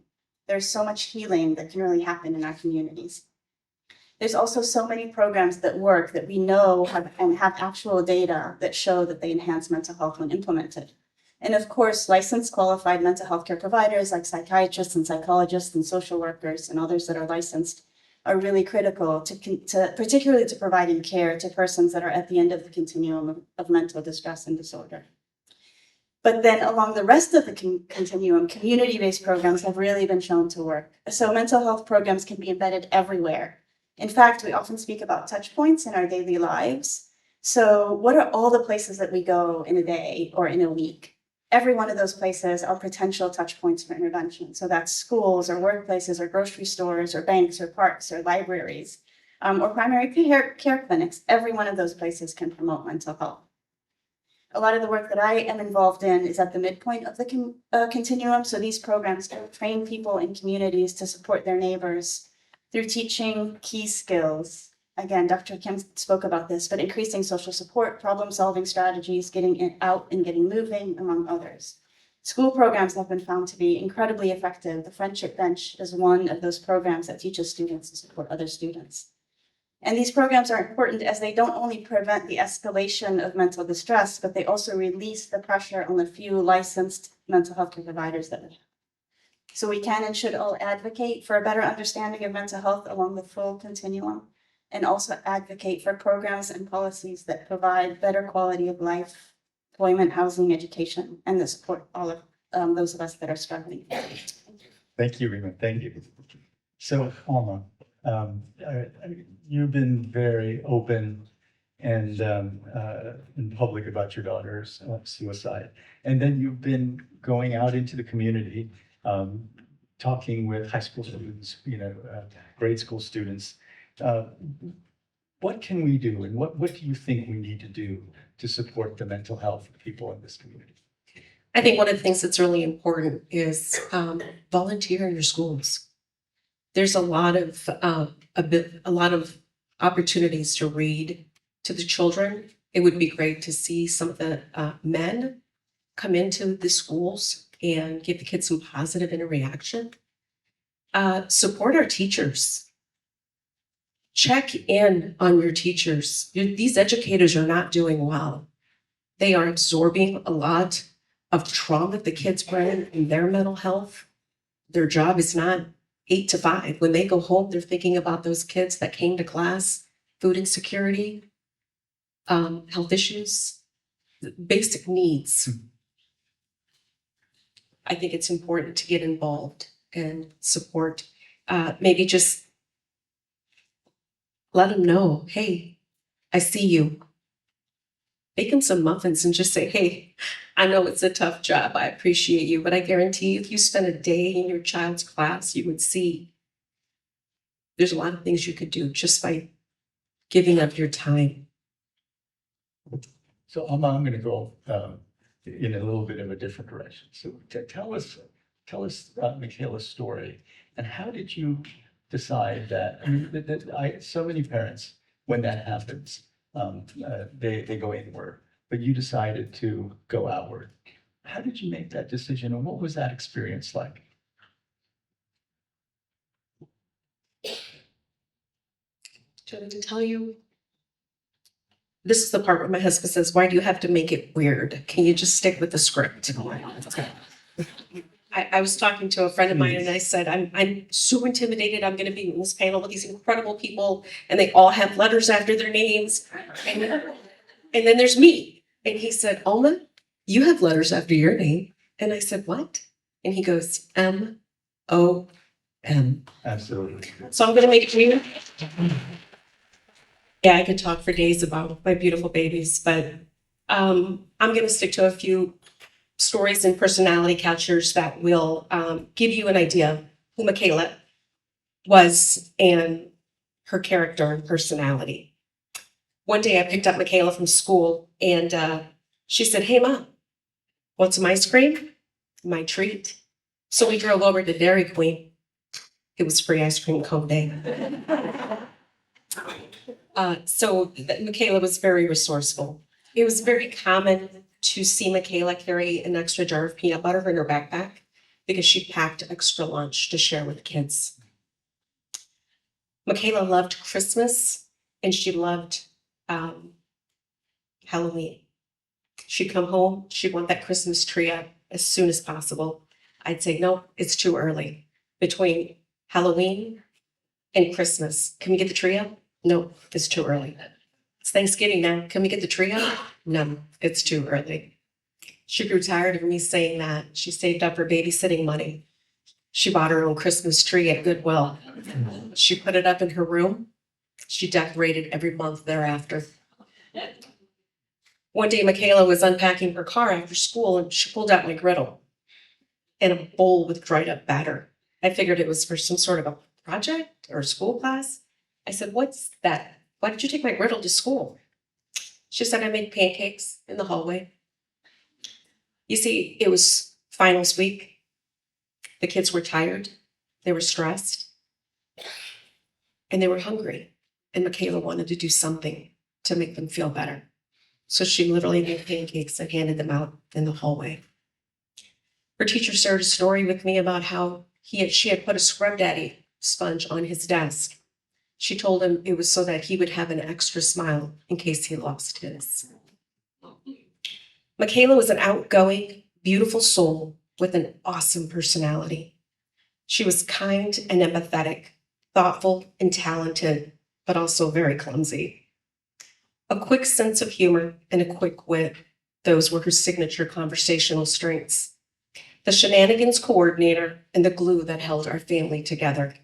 There's so much healing that can really happen in our communities. There's also so many programs that work that we know have actual data that show that they enhance mental health when implemented. And of course, licensed qualified mental health care providers like psychiatrists and psychologists and social workers and others that are licensed are really critical particularly to providing care to persons that are at the end of the continuum of mental distress and disorder. But then along the rest of the continuum, community-based programs have really been shown to work. So mental health programs can be embedded everywhere. In fact, we often speak about touch points in our daily lives. So what are all the places that we go in a day or in a week? Every one of those places are potential touch points for intervention. So that's schools or workplaces or grocery stores or banks or parks or libraries or primary care clinics. Every one of those places can promote mental health. A lot of the work that I am involved in is at the midpoint of the continuum. So these programs can train people in communities to support their neighbors through teaching key skills. Again, Dr. Kim spoke about this, but increasing social support, problem-solving strategies, getting out and getting moving, among others. School programs have been found to be incredibly effective. The Friendship Bench is one of those programs that teaches students to support other students. And these programs are important as they don't only prevent the escalation of mental distress, but they also release the pressure on the few licensed mental health care providers that we have. So we can and should all advocate for a better understanding of mental health along the full continuum, and also advocate for programs and policies that provide better quality of life, employment, housing, education, and that support all of those of us that are struggling. Thank you, Rima. Thank you. So, Alma, you've been very open and in public about your daughter's suicide. And then you've been going out into the community, talking with high school students, grade school students. What can we do, and what do you think we need to do to support the mental health of people in this community? I think one of the things that's really important is volunteer in your schools. There's a lot of opportunities to read to the children. It would be great to see some of the men come into the schools and give the kids some positive interaction. Support our teachers. Check in on your teachers. These educators are not doing well. They are absorbing a lot of trauma the kids bring in their mental health. Their job is not 8 to 5. When they go home, they're thinking about those kids that came to class, food insecurity, health issues, basic needs. I think it's important to get involved and support. Maybe just let them know, hey, I see you. bake him some muffins and just say, hey, I know it's a tough job. I appreciate you, but I guarantee if you spent a day in your child's class, you would see there's a lot of things you could do just by giving up your time. So Alma, I'm going to go in a little bit of a different direction. So tell us Michaela's story, and how did you decide that? I mean, so many parents, when that happens, they go inward, but you decided to go outward. How did you make that decision, and what was that experience like? Do you want me to tell you? This is the part where my husband says, why do you have to make it weird? Can you just stick with the script? I was talking to a friend of mine and I said, I'm so intimidated. I'm going to be in this panel with these incredible people and they all have letters after their names. And then there's me. And he said, Alma, you have letters after your name. And I said, what? And he goes, M-O-M. Absolutely. So I'm going to make it weird. Yeah, I could talk for days about my beautiful babies, but I'm going to stick to a few stories and personality catchers that will give you an idea of who Michaela was and her character and personality. One day I picked up Michaela from school and she said, hey, Mom, want some ice cream? My treat. So we drove over to Dairy Queen. It was free ice cream cone day. So Michaela was very resourceful. It was very common to see Michaela carry an extra jar of peanut butter in her backpack because she packed extra lunch to share with kids. Michaela loved Christmas and she loved Halloween. She'd come home, she'd want that Christmas tree up as soon as possible. I'd say, no, it's too early. Between Halloween and Christmas, can we get the tree up? No, it's too early. It's Thanksgiving now. Can we get the tree up? No, it's too early. She grew tired of me saying that. She saved up her babysitting money. She bought her own Christmas tree at Goodwill. She put it up in her room. She decorated every month thereafter. One day, Michaela was unpacking her car after school and she pulled out my griddle and a bowl with dried up batter. I figured it was for some sort of a project or a school class. I said, what's that? Why did you take my griddle to school? She said, I made pancakes in the hallway. You see, it was finals week. The kids were tired. They were stressed. And they were hungry. And Michaela wanted to do something to make them feel better. So she literally made pancakes and handed them out in the hallway. Her teacher shared a story with me about how she had put a Scrub Daddy sponge on his desk. She told him it was so that he would have an extra smile in case he lost his. Michaela was an outgoing, beautiful soul with an awesome personality. She was kind and empathetic, thoughtful and talented, but also very clumsy. A quick sense of humor and a quick wit, those were her signature conversational strengths. The shenanigans coordinator and the glue that held our family together.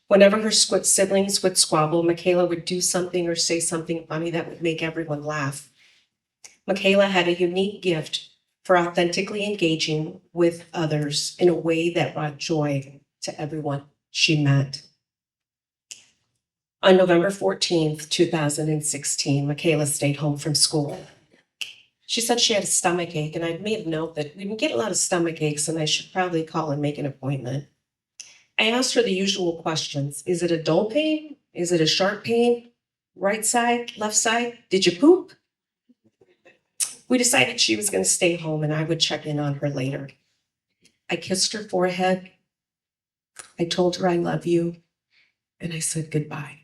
Whenever her siblings would squabble, Michaela would do something or say something funny that would make everyone laugh. Michaela had a unique gift for authentically engaging with others in a way that brought joy to everyone she met. On November 14th, 2016, Michaela stayed home from school. She said she had a stomach ache, and I'd made a note that we get a lot of stomach aches, and I should probably call and make an appointment. I asked her the usual questions. Is it a dull pain? Is it a sharp pain? Right side, left side? Did you poop? We decided she was going to stay home and I would check in on her later. I kissed her forehead. I told her I love you. And I said goodbye.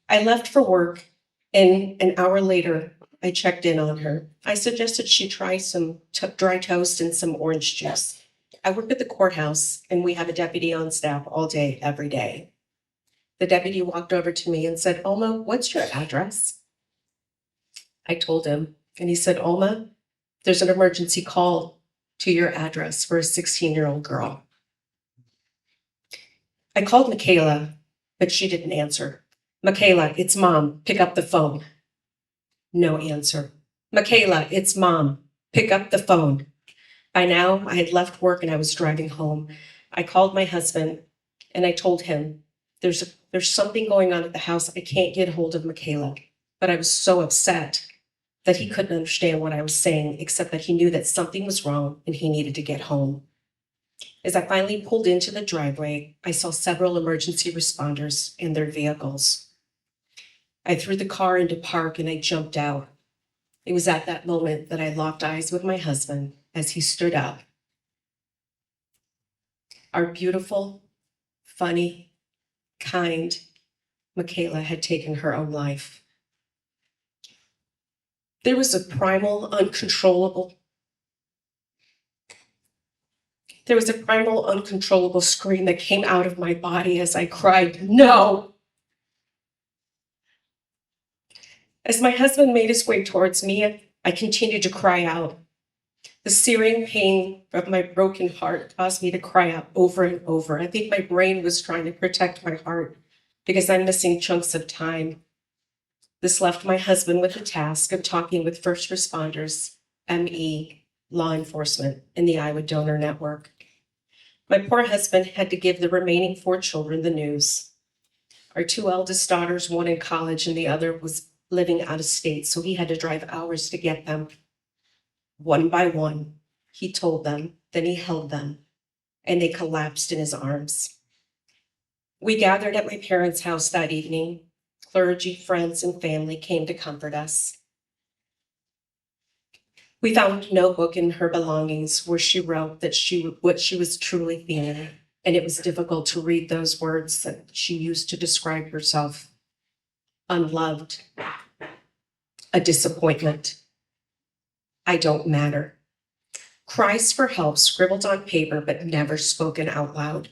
I left for work and an hour later, I checked in on her. I suggested she try some dry toast and some orange juice. I work at the courthouse and we have a deputy on staff all day, every day. The deputy walked over to me and said, Alma, what's your address? I told him and he said, Alma, there's an emergency call to your address for a 16-year-old girl. I called Michaela, but she didn't answer. Michaela, it's mom. Pick up the phone. No answer. Michaela, it's mom. Pick up the phone. By now, I had left work and I was driving home. I called my husband and I told him, there's something going on at the house. I can't get hold of Michaela. But I was so upset that he couldn't understand what I was saying, except that he knew that something was wrong and he needed to get home. As I finally pulled into the driveway, I saw several emergency responders in their vehicles. I threw the car into park and I jumped out. It was at that moment that I locked eyes with my husband as he stood up. Our beautiful, funny, kind Michaela had taken her own life. There was a primal, uncontrollable scream that came out of my body as I cried, "No!" As my husband made his way towards me, I continued to cry out. The searing pain of my broken heart caused me to cry out over and over. I think my brain was trying to protect my heart because I'm missing chunks of time. This left my husband with the task of talking with first responders, ME, law enforcement, and the Iowa Donor Network. My poor husband had to give the remaining 4 children the news. Our 2 eldest daughters, one in college and the other was living out of state, so he had to drive hours to get them. One by one, he told them, then he held them, and they collapsed in his arms. We gathered at my parents' house that evening. Clergy, friends, and family came to comfort us. We found a notebook in her belongings where she wrote that what she was truly feeling, and it was difficult to read those words that she used to describe herself. Unloved, a disappointment, I don't matter. Cries for help scribbled on paper but never spoken out loud.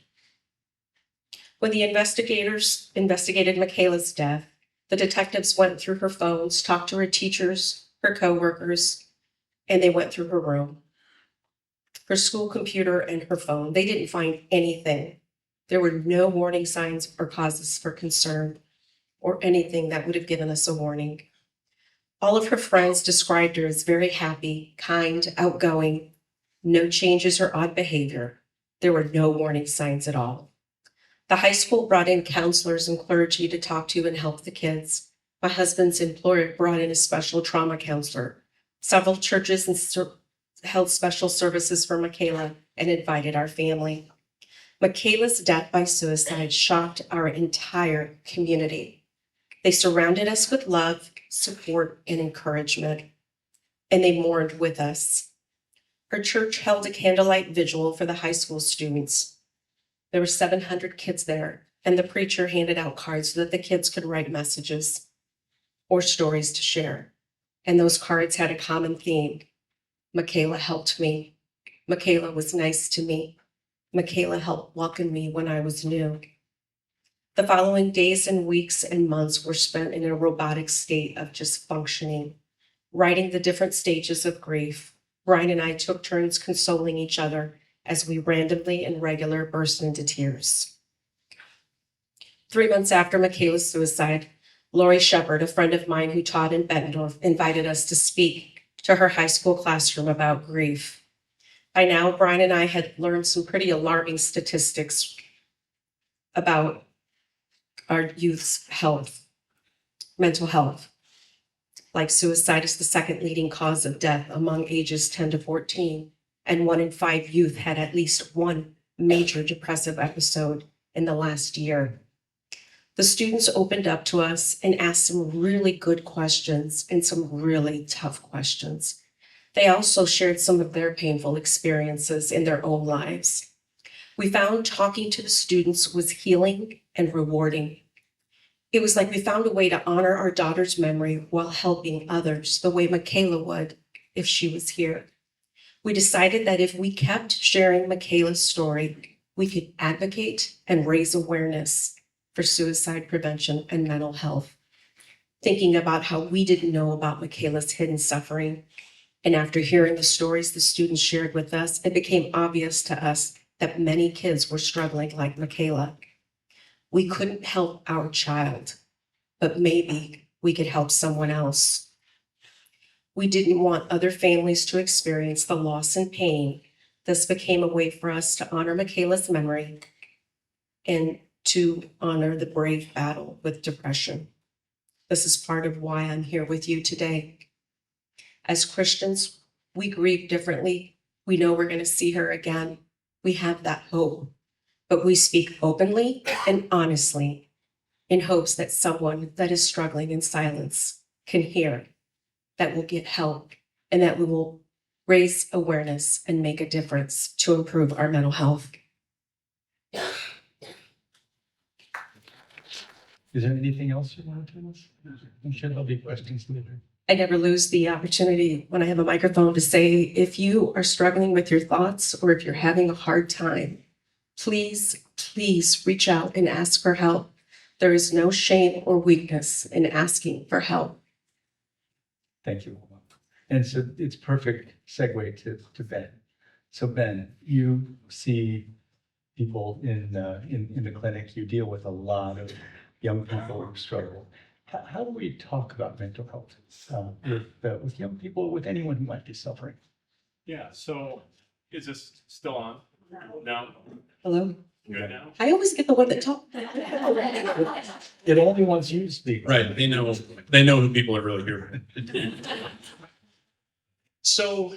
When the investigators investigated Michaela's death, the detectives went through her phones, talked to her teachers, her coworkers, and they went through her room, her school computer, and her phone. They didn't find anything. There were no warning signs or causes for concern or anything that would have given us a warning. All of her friends described her as very happy, kind, outgoing, no changes or odd behavior. There were no warning signs at all. The high school brought in counselors and clergy to talk to and help the kids. My husband's employer brought in a special trauma counselor. Several churches held special services for Michaela and invited our family. Michaela's death by suicide shocked our entire community. They surrounded us with love, support, and encouragement, and they mourned with us. Our church held a candlelight vigil for the high school students. There were 700 kids there, and the preacher handed out cards so that the kids could write messages or stories to share. And those cards had a common theme. Michaela helped me. Michaela was nice to me. Michaela helped welcome me when I was new. The following days and weeks and months were spent in a robotic state of just functioning, writing the different stages of grief. Brian and I took turns consoling each other as we randomly and regular burst into tears. 3 months after Michaela's suicide, Lori Shepard, a friend of mine who taught in Bettendorf, invited us to speak to her high school classroom about grief. By now, Brian and I had learned some pretty alarming statistics about our youth's health, mental health. Like suicide is the second leading cause of death among ages 10 to 14, and 1 in 5 youth had at least one major depressive episode in the last year. The students opened up to us and asked some really good questions and some really tough questions. They also shared some of their painful experiences in their own lives. We found talking to the students was healing and rewarding. It was like we found a way to honor our daughter's memory while helping others the way Michaela would if she was here. We decided that if we kept sharing Michaela's story, we could advocate and raise awareness for suicide prevention and mental health. Thinking about how we didn't know about Michaela's hidden suffering, and after hearing the stories the students shared with us, it became obvious to us that many kids were struggling like Michaela. We couldn't help our child, but maybe we could help someone else. We didn't want other families to experience the loss and pain. This became a way for us to honor Michaela's memory and to honor the brave battle with depression. This is part of why I'm here with you today. As Christians, we grieve differently. We know we're going to see her again. We have that hope, but we speak openly and honestly in hopes that someone that is struggling in silence can hear, that will get help, and that we will raise awareness and make a difference to improve our mental health. Is there anything else you want to tell us? I'm sure there'll be questions later. I never lose the opportunity when I have a microphone to say, if you are struggling with your thoughts or if you're having a hard time, please, please reach out and ask for help. There is no shame or weakness in asking for help. Thank you. And so it's perfect segue to Ben. So Ben, you see people in the clinic, you deal with a lot of young people who struggle. How do we talk about mental health with young people, with anyone who might be suffering? Yeah, so is this still on? No? Hello? Good now? I always get the one that talks. It only wants you to speak. Right, they know who people are really here. So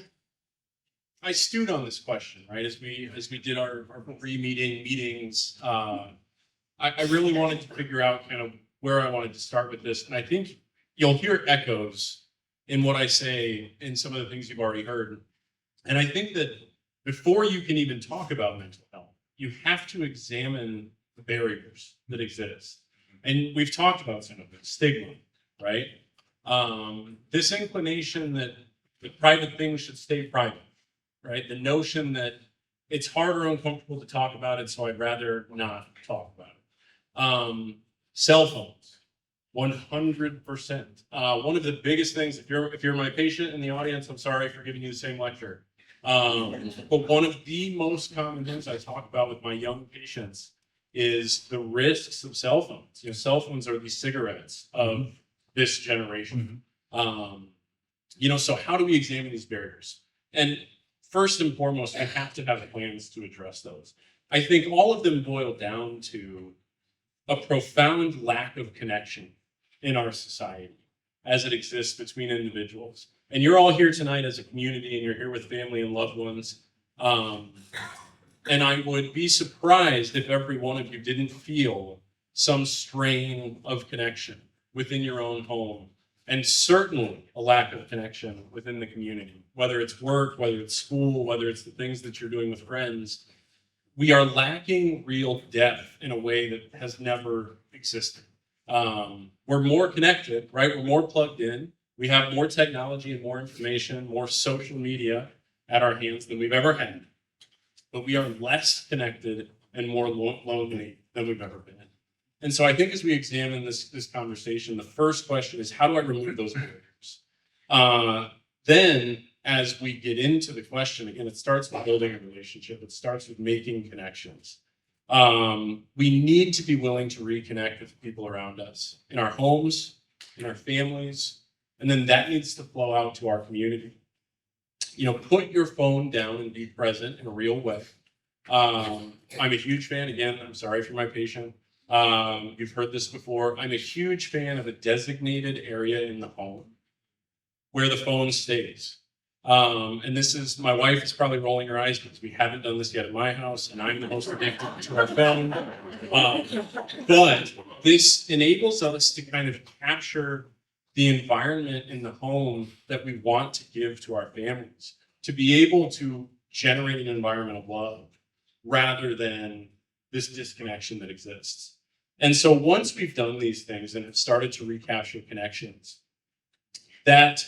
I stewed on this question, right? As we did our meetings, I really wanted to figure out kind of where I wanted to start with this. And I think you'll hear echoes in what I say in some of the things you've already heard. And I think that before you can even talk about mental health, you have to examine the barriers that exist. And we've talked about some of it, stigma, right? This inclination that the private things should stay private, right? The notion that it's hard or uncomfortable to talk about it, so I'd rather not talk about it. Cell phones, 100%. One of the biggest things, if you're my patient in the audience, I'm sorry for giving you the same lecture. But one of the most common things I talk about with my young patients is the risks of cell phones. You know, cell phones are the cigarettes of this generation. You know, so how do we examine these barriers? And first and foremost, we have to have plans to address those. I think all of them boil down to a profound lack of connection in our society as it exists between individuals. And you're all here tonight as a community, and you're here with family and loved ones. And I would be surprised if every one of you didn't feel some strain of connection within your own home, and certainly a lack of connection within the community, whether it's work, whether it's school, whether it's the things that you're doing with friends. We are lacking real depth in a way that has never existed. We're more connected, right? We're more plugged in. We have more technology and more information, more social media at our hands than we've ever had. But we are less connected and more lonely than we've ever been. And so I think as we examine this conversation, the first question is, how do I remove those barriers? Then, as we get into the question, again, it starts with building a relationship. It starts with making connections. We need to be willing to reconnect with the people around us, in our homes, in our families, and then that needs to flow out to our community. You know, put your phone down and be present in a real way. I'm a huge fan, again, I'm sorry for my patient. You've heard this before. I'm a huge fan of a designated area in the home where the phone stays. And this is, my wife is probably rolling her eyes because we haven't done this yet at my house, and I'm the most addicted to our phone. But this enables us to kind of capture the environment in the home that we want to give to our families, to be able to generate an environment of love rather than this disconnection that exists. And so once we've done these things and have started to recapture connections, that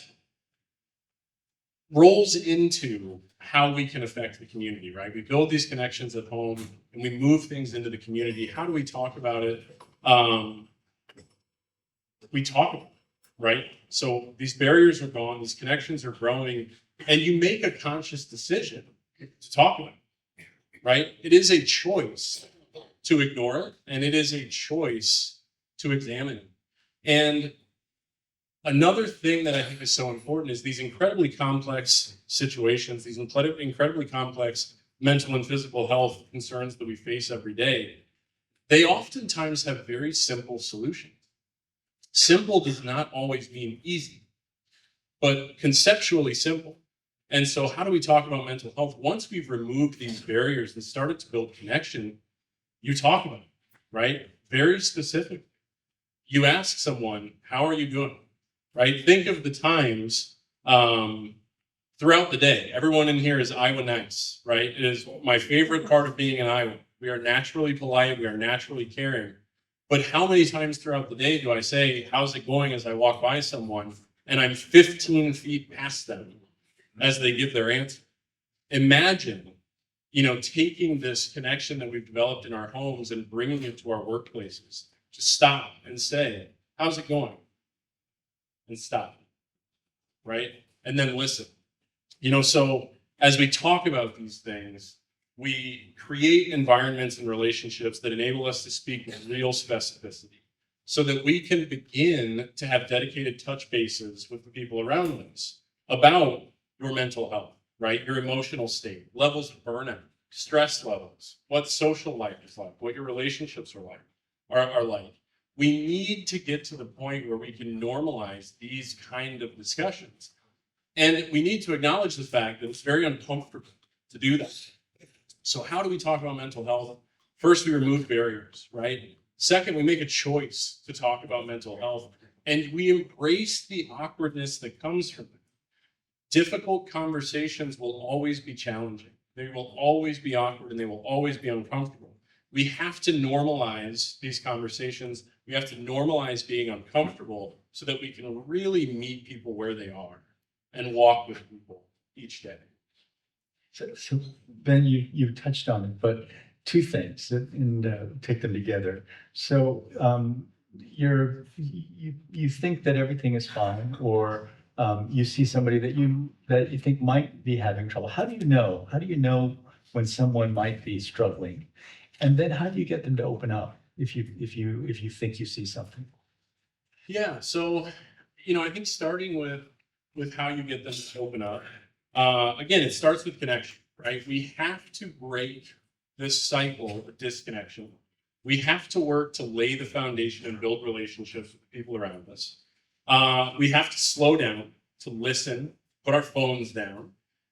rolls into how we can affect the community, right? We build these connections at home and we move things into the community. How do we talk about it? We talk about it, right? So these barriers are gone, these connections are growing, and you make a conscious decision to talk about it, right? It is a choice to ignore it, and it is a choice to examine it. And another thing that I think is so important is these incredibly complex situations, these incredibly complex mental and physical health concerns that we face every day, they oftentimes have very simple solutions. Simple does not always mean easy, but conceptually simple. And so how do we talk about mental health? Once we've removed these barriers and started to build connection, you talk about it, right? Very specific. You ask someone, how are you doing? Right? Think of the times throughout the day. Everyone in here is Iowa nice, right? It is my favorite part of being in Iowa. We are naturally polite. We are naturally caring. But how many times throughout the day do I say, how's it going as I walk by someone and I'm 15 feet past them as they give their answer? Imagine, taking this connection that we've developed in our homes and bringing it to our workplaces. Just stop and say, how's it going? And stop, right? And then listen. So as we talk about these things, we create environments and relationships that enable us to speak with real specificity so that we can begin to have dedicated touch bases with the people around us about your mental health, right? Your emotional state, levels of burnout, stress levels, what social life is like, what your relationships are like. We need to get to the point where we can normalize these kind of discussions. And we need to acknowledge the fact that it's very uncomfortable to do that. So how do we talk about mental health? First, we remove barriers, right? Second, we make a choice to talk about mental health. And we embrace the awkwardness that comes from it. Difficult conversations will always be challenging. They will always be awkward and they will always be uncomfortable. We have to normalize these conversations. We have to normalize being uncomfortable so that we can really meet people where they are and walk with people each day. So Ben, you touched on it, but two things, and take them together. So you think that everything is fine, or you see somebody that you think might be having trouble. How do you know? How do you know when someone might be struggling? And then how do you get them to open up if you think you see something? Yeah, so I think starting with how you get them to open up. Again, it starts with connection, right? We have to break this cycle of disconnection. We have to work to lay the foundation and build relationships with the people around us. We have to slow down, to listen, put our phones down.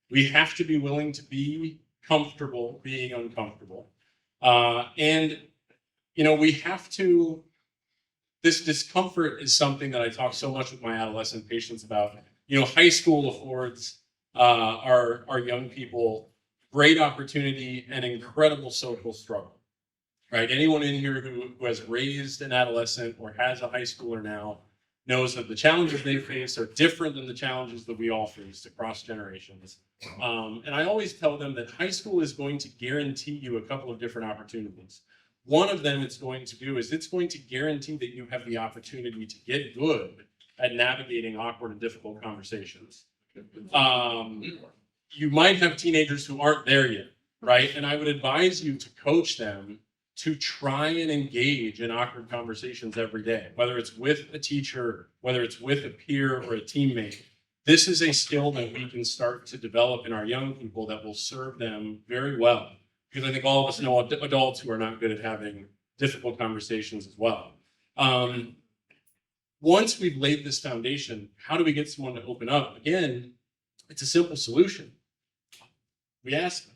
We have to be willing to be comfortable being uncomfortable. And we have to, this discomfort is something that I talk so much with my adolescent patients about. High school affords our young people great opportunity and incredible social struggle, right? Anyone in here who has raised an adolescent or has a high schooler now knows that the challenges they face are different than the challenges that we all face across generations. And I always tell them that high school is going to guarantee you a couple of different opportunities. One of them it's going to do is it's going to guarantee that you have the opportunity to get good at navigating awkward and difficult conversations. You might have teenagers who aren't there yet, right? And I would advise you to coach them to try and engage in awkward conversations every day, whether it's with a teacher, whether it's with a peer or a teammate. This is a skill that we can start to develop in our young people that will serve them very well. Because I think all of us know adults who are not good at having difficult conversations as well. Once we've laid this foundation, how do we get someone to open up? Again, it's a simple solution. We ask them,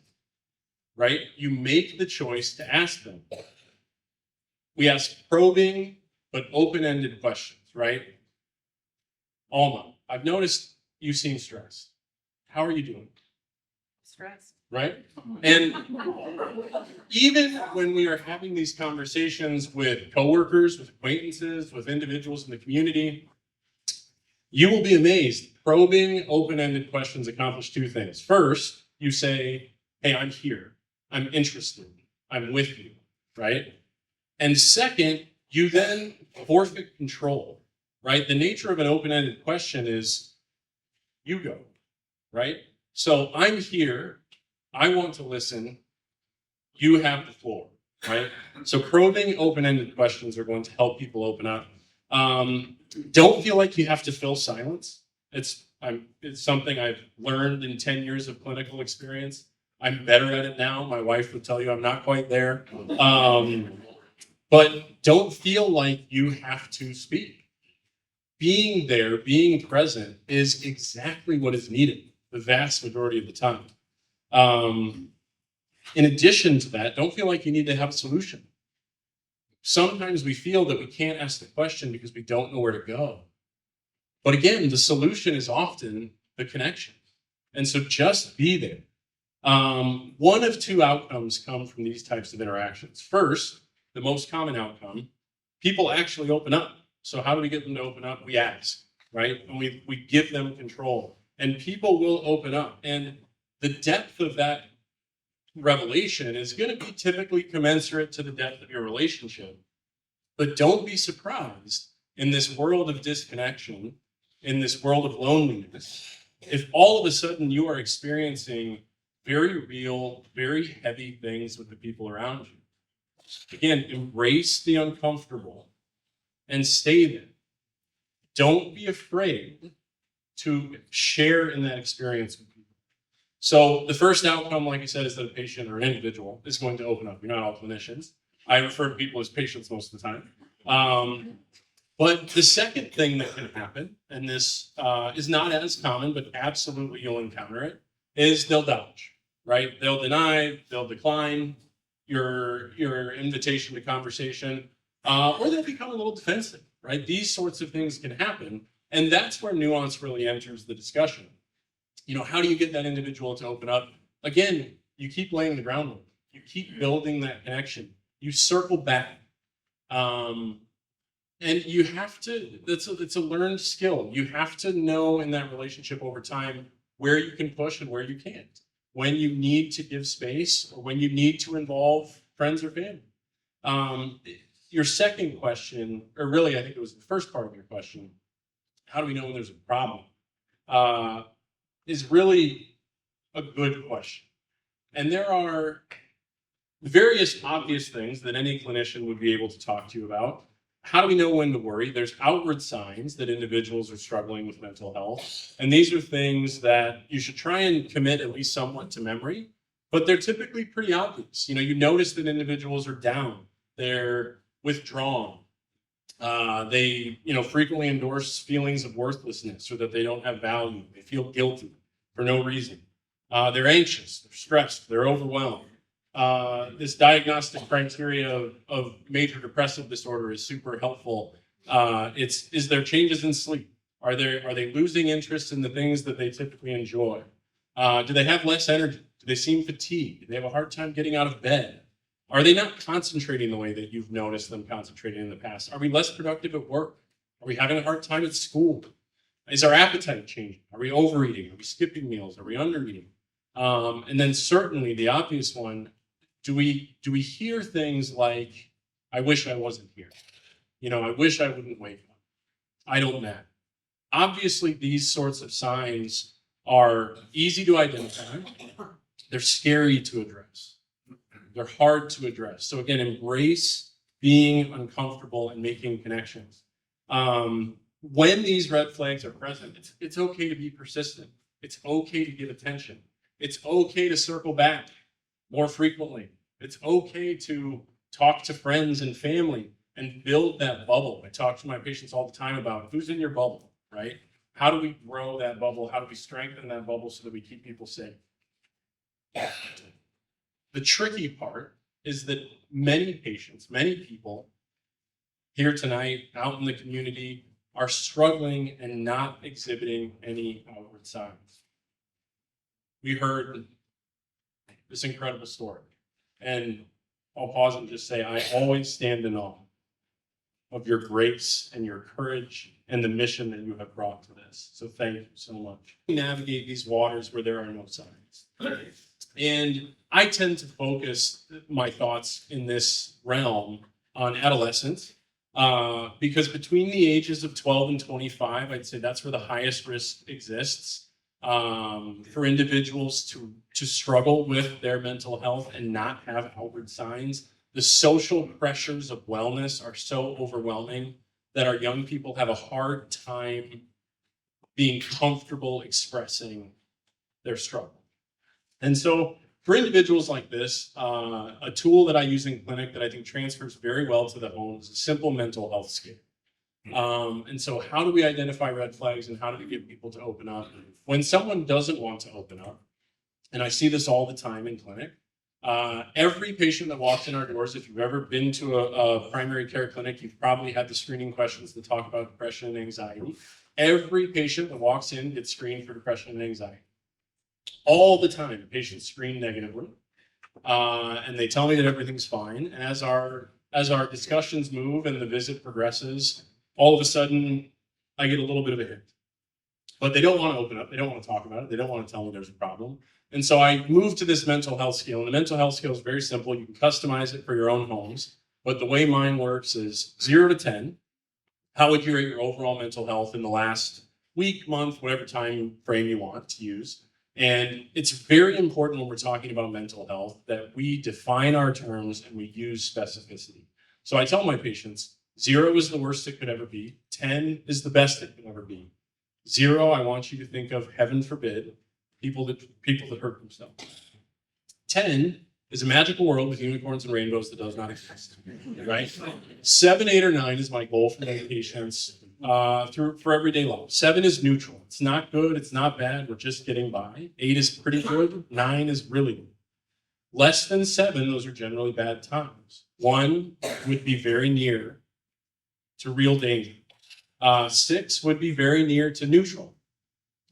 right? You make the choice to ask them. We ask probing but open-ended questions, right? Alma, I've noticed you seem stressed. How are you doing? Stress. Right? And even when we are having these conversations with coworkers, with acquaintances, with individuals in the community, you will be amazed. Probing, open-ended questions accomplish two things. First, you say, hey, I'm here. I'm interested. I'm with you, right? And second, you then forfeit control, right? The nature of an open-ended question is, you go, right? So I'm here. I want to listen. You have the floor, right? So probing, open-ended questions are going to help people open up. Don't feel like you have to fill silence. It's something I've learned in 10 years of clinical experience. I'm better at it now. My wife would tell you I'm not quite there. But don't feel like you have to speak. Being there, being present is exactly what is needed the vast majority of the time. In addition to that, don't feel like you need to have a solution. Sometimes we feel that we can't ask the question because we don't know where to go. But again, the solution is often the connection. And so just be there. One of two outcomes come from these types of interactions. First, the most common outcome, people actually open up. So how do we get them to open up? We ask, right? And we give them control. And people will open up. And the depth of that revelation is going to be typically commensurate to the depth of your relationship. But don't be surprised in this world of disconnection, in this world of loneliness, if all of a sudden you are experiencing very real, very heavy things with the people around you. Again, embrace the uncomfortable and stay there. Don't be afraid to share in that experience with people. So the first outcome, like I said, is that a patient or an individual is going to open up. You're not all clinicians. I refer to people as patients most of the time. But the second thing that can happen, and this is not as common, but absolutely you'll encounter it, is they'll dodge, right? They'll deny, they'll decline your invitation to conversation, or they'll become a little defensive, right? These sorts of things can happen, and that's where nuance really enters the discussion. You know, how do you get that individual to open up? Again, you keep laying the groundwork. You keep building that connection. You circle back. And you have to, it's a learned skill. You have to know in that relationship over time where you can push and where you can't. When you need to give space or when you need to involve friends or family. Your second question, or really I think it was the first part of your question, how do we know when there's a problem, is really a good question. And there are various obvious things that any clinician would be able to talk to you about. How do we know when to worry? There's outward signs that individuals are struggling with mental health. And these are things that you should try and commit at least somewhat to memory, but they're typically pretty obvious. You know, you notice that individuals are down, they're withdrawn. They, frequently endorse feelings of worthlessness or that they don't have value. They feel guilty for no reason. They're anxious, they're stressed, they're overwhelmed. This diagnostic criteria of major depressive disorder is super helpful. Is there changes in sleep? Are they losing interest in the things that they typically enjoy? Do they have less energy? Do they seem fatigued? Do they have a hard time getting out of bed? Are they not concentrating the way that you've noticed them concentrating in the past? Are we less productive at work? Are we having a hard time at school? Is our appetite changing? Are we overeating? Are we skipping meals? Are we undereating? And then certainly the obvious one, do we hear things like, I wish I wasn't here. I wish I wouldn't wake up. I don't nap. Obviously, these sorts of signs are easy to identify. They're scary to address. They're hard to address. So again, embrace being uncomfortable and making connections. When these red flags are present, it's okay to be persistent. It's okay to give attention. It's okay to circle back more frequently. It's okay to talk to friends and family and build that bubble. I talk to my patients all the time about who's in your bubble, right? How do we grow that bubble? How do we strengthen that bubble so that we keep people safe? The tricky part is that many patients, many people here tonight, out in the community, are struggling and not exhibiting any outward signs. We heard this incredible story. And I'll pause and just say, I always stand in awe of your grace and your courage and the mission that you have brought to this. So thank you so much. We navigate these waters where there are no signs. And I tend to focus my thoughts in this realm on adolescents because between the ages of 12 and 25, I'd say that's where the highest risk exists. For individuals to struggle with their mental health and not have outward signs. The social pressures of wellness are so overwhelming that our young people have a hard time being comfortable expressing their struggle. And so for individuals like this, a tool that I use in clinic that I think transfers very well to the home is a simple mental health scale. And so how do we identify red flags and how do we get people to open up? When someone doesn't want to open up, and I see this all the time in clinic, every patient that walks in our doors, if you've ever been to a primary care clinic, you've probably had the screening questions that talk about depression and anxiety. Every patient that walks in gets screened for depression and anxiety. All the time, patients screen negatively, and they tell me that everything's fine. And as our discussions move and the visit progresses, all of a sudden, I get a little bit of a hit. But they don't want to open up. They don't want to talk about it. They don't want to tell me there's a problem. And so I moved to this mental health scale. And the mental health scale is very simple. You can customize it for your own homes. But the way mine works is 0 to 10. How would you rate your overall mental health in the last week, month, whatever time frame you want to use? And it's very important when we're talking about mental health that we define our terms and we use specificity. So I tell my patients, 0 is the worst it could ever be. 10 is the best it could ever be. 0, I want you to think of, heaven forbid, people that hurt themselves. 10 is a magical world with unicorns and rainbows that does not exist, right? 7, 8, or 9 is my goal for my patients for everyday life. 7 is neutral. It's not good. It's not bad. We're just getting by. 8 is pretty good. 9 is really good. Less than 7, those are generally bad times. 1 would be very near to real danger. 6 would be very near to neutral.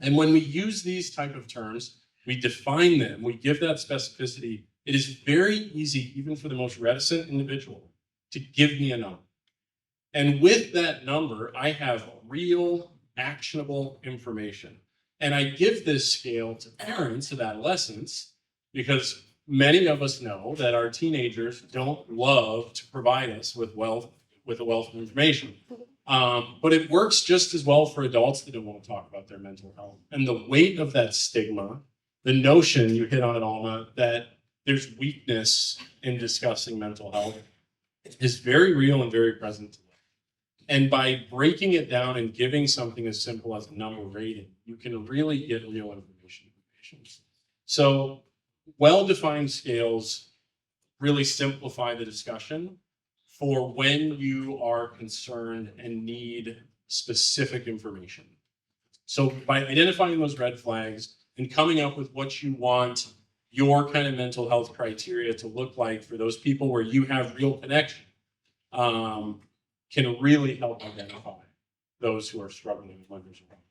And when we use these type of terms, we define them, we give that specificity, it is very easy, even for the most reticent individual, to give me a number. And with that number, I have real, actionable information. And I give this scale to parents of adolescents because many of us know that our teenagers don't love to provide us with a wealth of information. But it works just as well for adults that don't want to talk about their mental health. And the weight of that stigma, the notion you hit on it, Alma, that there's weakness in discussing mental health is very real and very present today. And by breaking it down and giving something as simple as a number rating, you can really get real information from patients. So well-defined scales really simplify the discussion for when you are concerned and need specific information. So by identifying those red flags and coming up with what you want your kind of mental health criteria to look like for those people where you have real connection, can really help identify those who are struggling with mental health.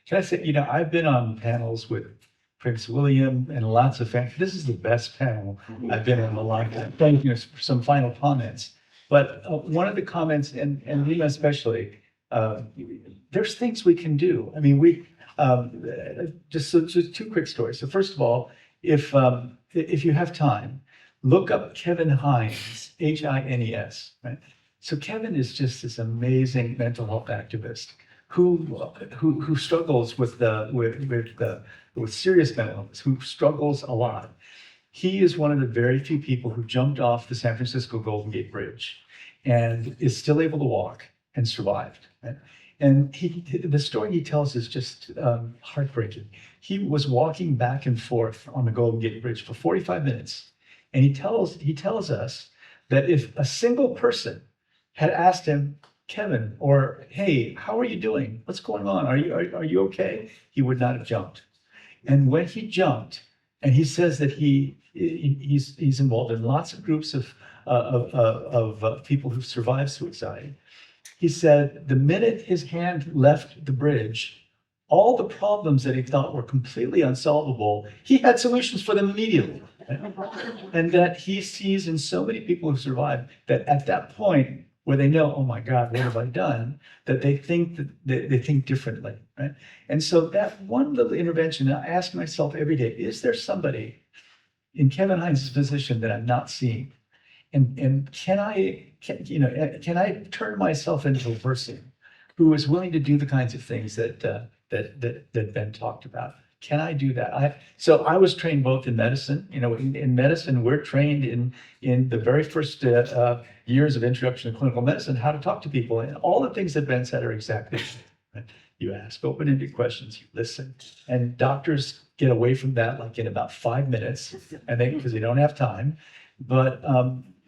Can I say, I've been on panels with Prince William and lots of fans. This is the best panel I've been in a long time. Thank you for some final comments. But one of the comments, and Rima especially, there's things we can do. I mean, just 2 quick stories. So first of all, if you have time, look up Kevin Hines, Hines, right? So Kevin is just this amazing mental health activist who struggles with serious mental illness, who struggles a lot. He is one of the very few people who jumped off the San Francisco Golden Gate Bridge and is still able to walk and survived. Right? And the story he tells is just heartbreaking. He was walking back and forth on the Golden Gate Bridge for 45 minutes. And he tells us that if a single person had asked him, Kevin, or hey, how are you doing? What's going on? Are you okay? He would not have jumped. And when he jumped, and he says that he's involved in lots of groups of people who've survived suicide. He said the minute his hand left the bridge, all the problems that he thought were completely unsolvable, he had solutions for them immediately. And that he sees in so many people who survived that at that point where they know, oh my God, what have I done? That they think they think differently, right? And so that one little intervention, I ask myself every day, is there somebody in Kevin Hines' position that I'm not seeing? And can I turn myself into a person who is willing to do the kinds of things that Ben talked about? Can I do that? So I was trained both in medicine, in medicine, we're trained in the very first years of introduction to clinical medicine, how to talk to people. And all the things that Ben said are exactly, right? You ask open-ended questions, you listen, and doctors get away from that like in about 5 minutes, and because they don't have time. But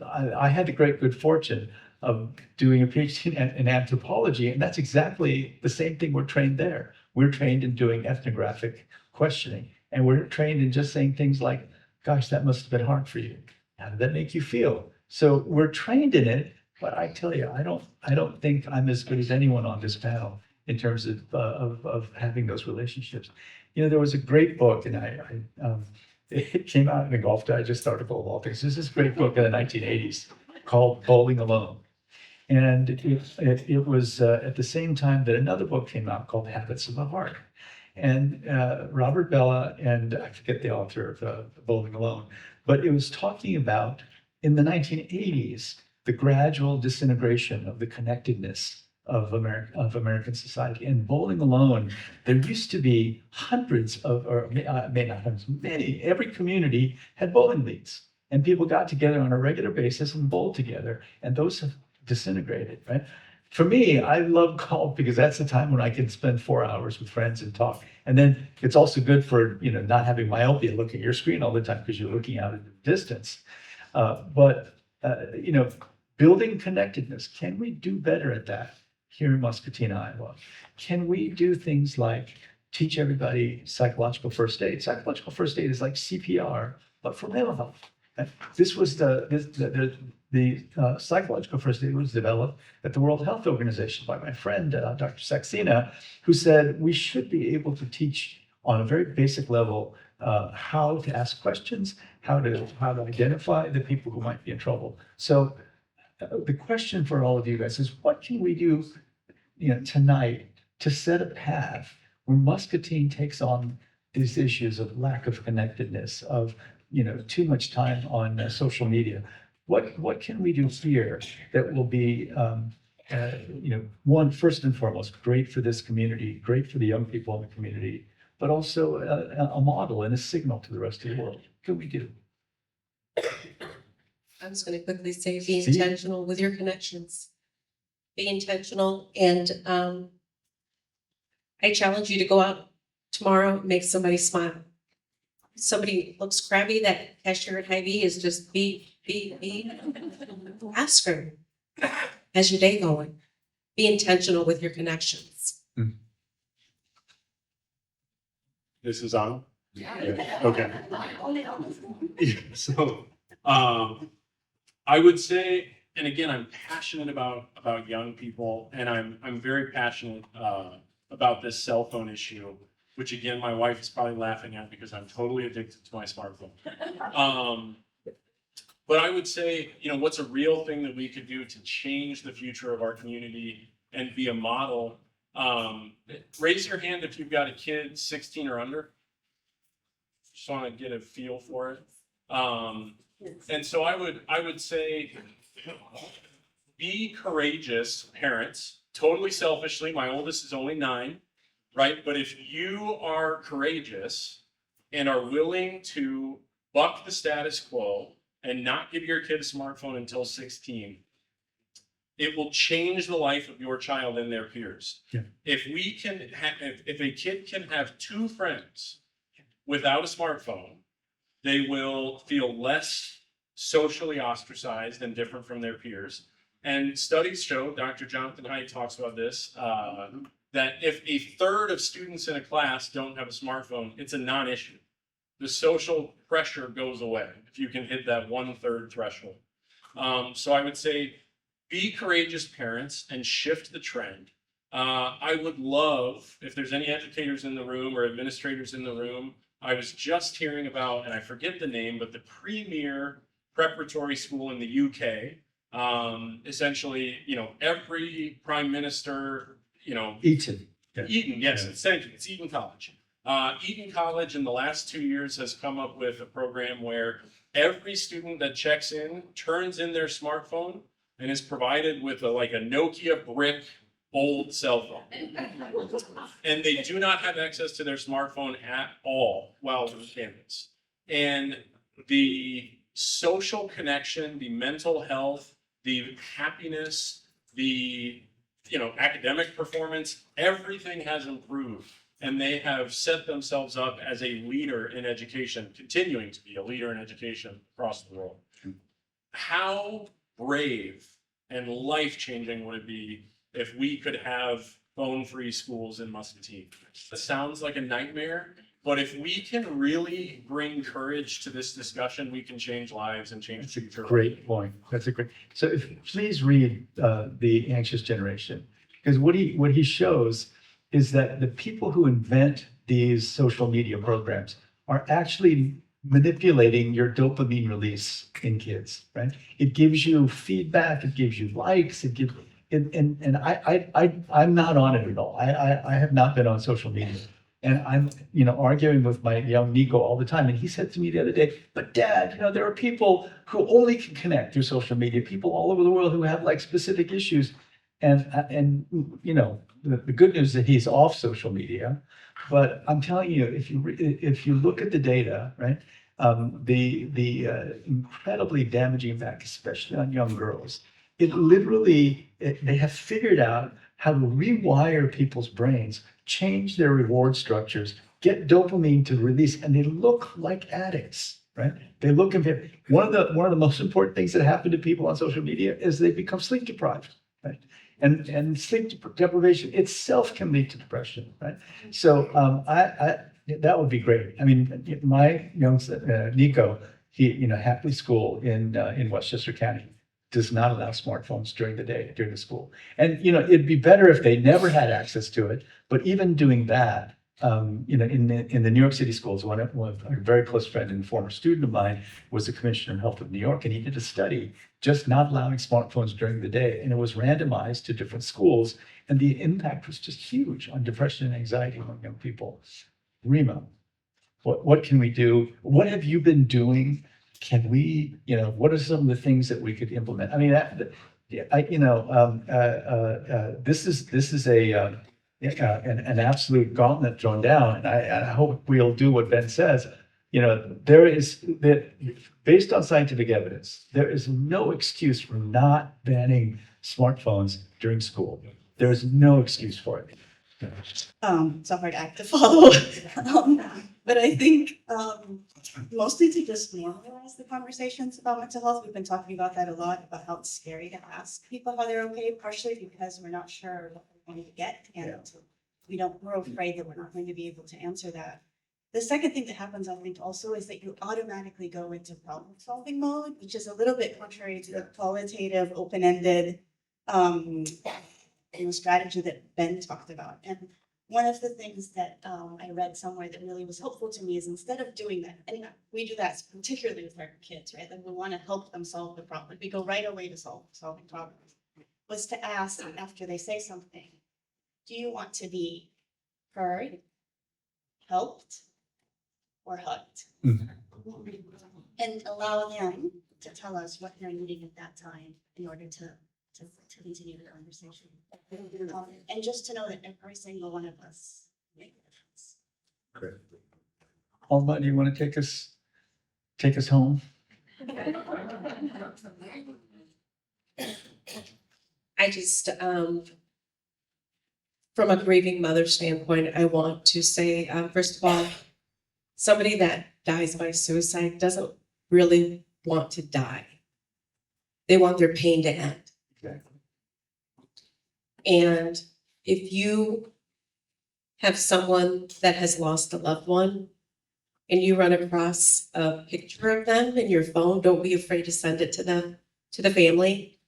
I had the great good fortune of doing a PhD in anthropology, and that's exactly the same thing we're trained there. We're trained in doing ethnographic questioning, and we're trained in just saying things like, "Gosh, that must have been hard for you. How did that make you feel?" So we're trained in it, but I tell you, I don't think I'm as good as anyone on this panel in terms of having those relationships. There was a great book, and it came out in a Golf Digest article of all things. This is a great book in the 1980s called Bowling Alone. And it was at the same time that another book came out called Habits of the Heart. And Robert Bella, and I forget the author of Bowling Alone, but it was talking about, in the 1980s, the gradual disintegration of the connectedness of American society. And Bowling Alone, there used to be hundreds of, or maybe not hundreds, many, every community had bowling leagues. And people got together on a regular basis and bowled together. And those have disintegrated, right? For me, I love golf because that's the time when I can spend 4 hours with friends and talk. And then it's also good for, not having myopia, look at your screen all the time because you're looking out at the distance. But building connectedness, can we do better at that here in Muscatine, Iowa? Can we do things like teach everybody psychological first aid? Psychological first aid is like CPR, but for mental health. And this was the psychological first aid was developed at the World Health Organization by my friend, Dr. Saxena, who said we should be able to teach on a very basic level how to ask questions, how to identify the people who might be in trouble. So the question for all of you guys is, what can we do tonight to set a path where Muscatine takes on these issues of lack of connectedness, of too much time on social media? What can we do here that will be, one, first and foremost, great for this community, great for the young people in the community, but also a model and a signal to the rest of the world? What can we do? I was going to quickly say, be intentional with your connections. Be intentional, and I challenge you to go out tomorrow and make somebody smile. Somebody looks crabby, that cashier at Hy-Vee is just be. Ask her, how's your day going? Be intentional with your connections. This is on? Yeah. Okay. So, I would say, and again, I'm passionate about young people, and I'm very passionate about this cell phone issue, which again, my wife is probably laughing at because I'm totally addicted to my smartphone. But I would say, what's a real thing that we could do to change the future of our community and be a model? Raise your hand if you've got a kid 16 or under. Just want to get a feel for it. And so I would say, be courageous, parents. Totally selfishly, my oldest is only 9, right? But if you are courageous and are willing to buck the status quo and not give your kid a smartphone until 16, it will change the life of your child and their peers. Yeah. If a kid can have 2 friends without a smartphone, they will feel less socially ostracized and different from their peers. And studies show, Dr. Jonathan Haidt talks about this, that if a third of students in a class don't have a smartphone, it's a non-issue. The social pressure goes away if you can hit that 1/3 threshold. So I would say, be courageous parents and shift the trend. I would love, if there's any educators in the room or administrators in the room, I was just hearing about, and I forget the name, but the premier preparatory school in the UK. Essentially, every prime minister, Eton. Yeah. Eton, yes, it's Eton College. Eton College in the last 2 years has come up with a program where every student that checks in turns in their smartphone and is provided with a Nokia brick old cell phone. And they do not have access to their smartphone at all while on campus. And the social connection, the mental health, the happiness, the academic performance, everything has improved. And they have set themselves up as a leader in education, continuing to be a leader in education across the world. How brave and life-changing would it be if we could have phone-free schools in Muscatine? It sounds like a nightmare, but if we can really bring courage to this discussion, we can change lives and change That's a future. great point. That's a great. So please read The Anxious Generation, because what he shows is that the people who invent these social media programs are actually manipulating your dopamine release in kids, right? It gives you feedback, it gives you likes, it gives, and I'm not on it at all. I have not been on social media. And I'm, arguing with my young Nico all the time. And he said to me the other day, but Dad, there are people who only can connect through social media, people all over the world who have like specific issues. And the good news is that he's off social media. But I'm telling you, if you look at the data, right, the incredibly damaging effect, especially on young girls, they have figured out how to rewire people's brains, change their reward structures, get dopamine to release, and they look like addicts, right? They look one of the most important things that happen to people on social media is they become sleep deprived, right? And sleep deprivation itself can lead to depression, right? So that would be great. I mean, my young Nico, he Happy School in Westchester County does not allow smartphones during the day, during the school. And, it'd be better if they never had access to it. But even doing that, in the New York City schools, one of a very close friend and former student of mine was the Commissioner of Health of New York, and he did a study just not allowing smartphones during the day. And it was randomized to different schools. And the impact was just huge on depression and anxiety among young people. Rima, what can we do? What have you been doing? Can we, what are some of the things that we could implement? I mean, this is an absolute gauntlet thrown down, and I hope we'll do what Ben says. Based on scientific evidence, there is no excuse for not banning smartphones during school. There is no excuse for it. It's a hard act to follow. But I think mostly to just normalize the conversations about mental health. We've been talking about that a lot, about how it's scary to ask people how they're okay, partially because we're not sure what we're going to get. And we're afraid that we're not going to be able to answer that. The second thing that happens, I think, also is that you automatically go into problem solving mode, which is a little bit contrary to the qualitative, open-ended strategy that Ben talked about. And one of the things that I read somewhere that really was helpful to me is instead of doing that, and we do that particularly with our kids, right? Like we want to help them solve the problem. We go right away to solving problems. Was to ask after they say something, do you want to be heard, helped, or hugged? Mm-hmm. And allow them to tell us what they're needing at that time in order to continue the conversation. And just to know that every single one of us make a difference. Great. Alma, do you want to take us home? I just, from a grieving mother standpoint, I want to say, first of all, somebody that dies by suicide doesn't really want to die. They want their pain to end. Exactly. And if you have someone that has lost a loved one and you run across a picture of them in your phone, don't be afraid to send it to them, to the family.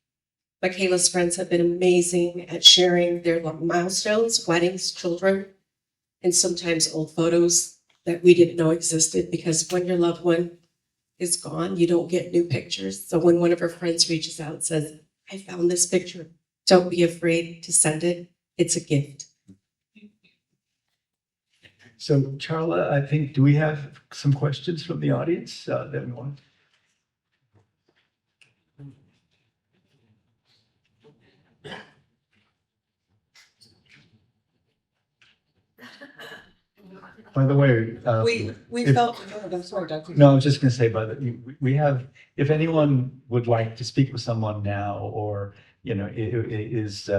Michaela's friends have been amazing at sharing their milestones, weddings, children, and sometimes old photos that we didn't know existed, because when your loved one is gone, you don't get new pictures. So when one of her friends reaches out and says, I found this picture, don't be afraid to send it. It's a gift. So, Charla, I think, do we have some questions from the audience that we want? By the way, We if- felt, I'm sorry, Dr. no, I was just going to say, brother, we have, if anyone would like to speak with someone now, or, is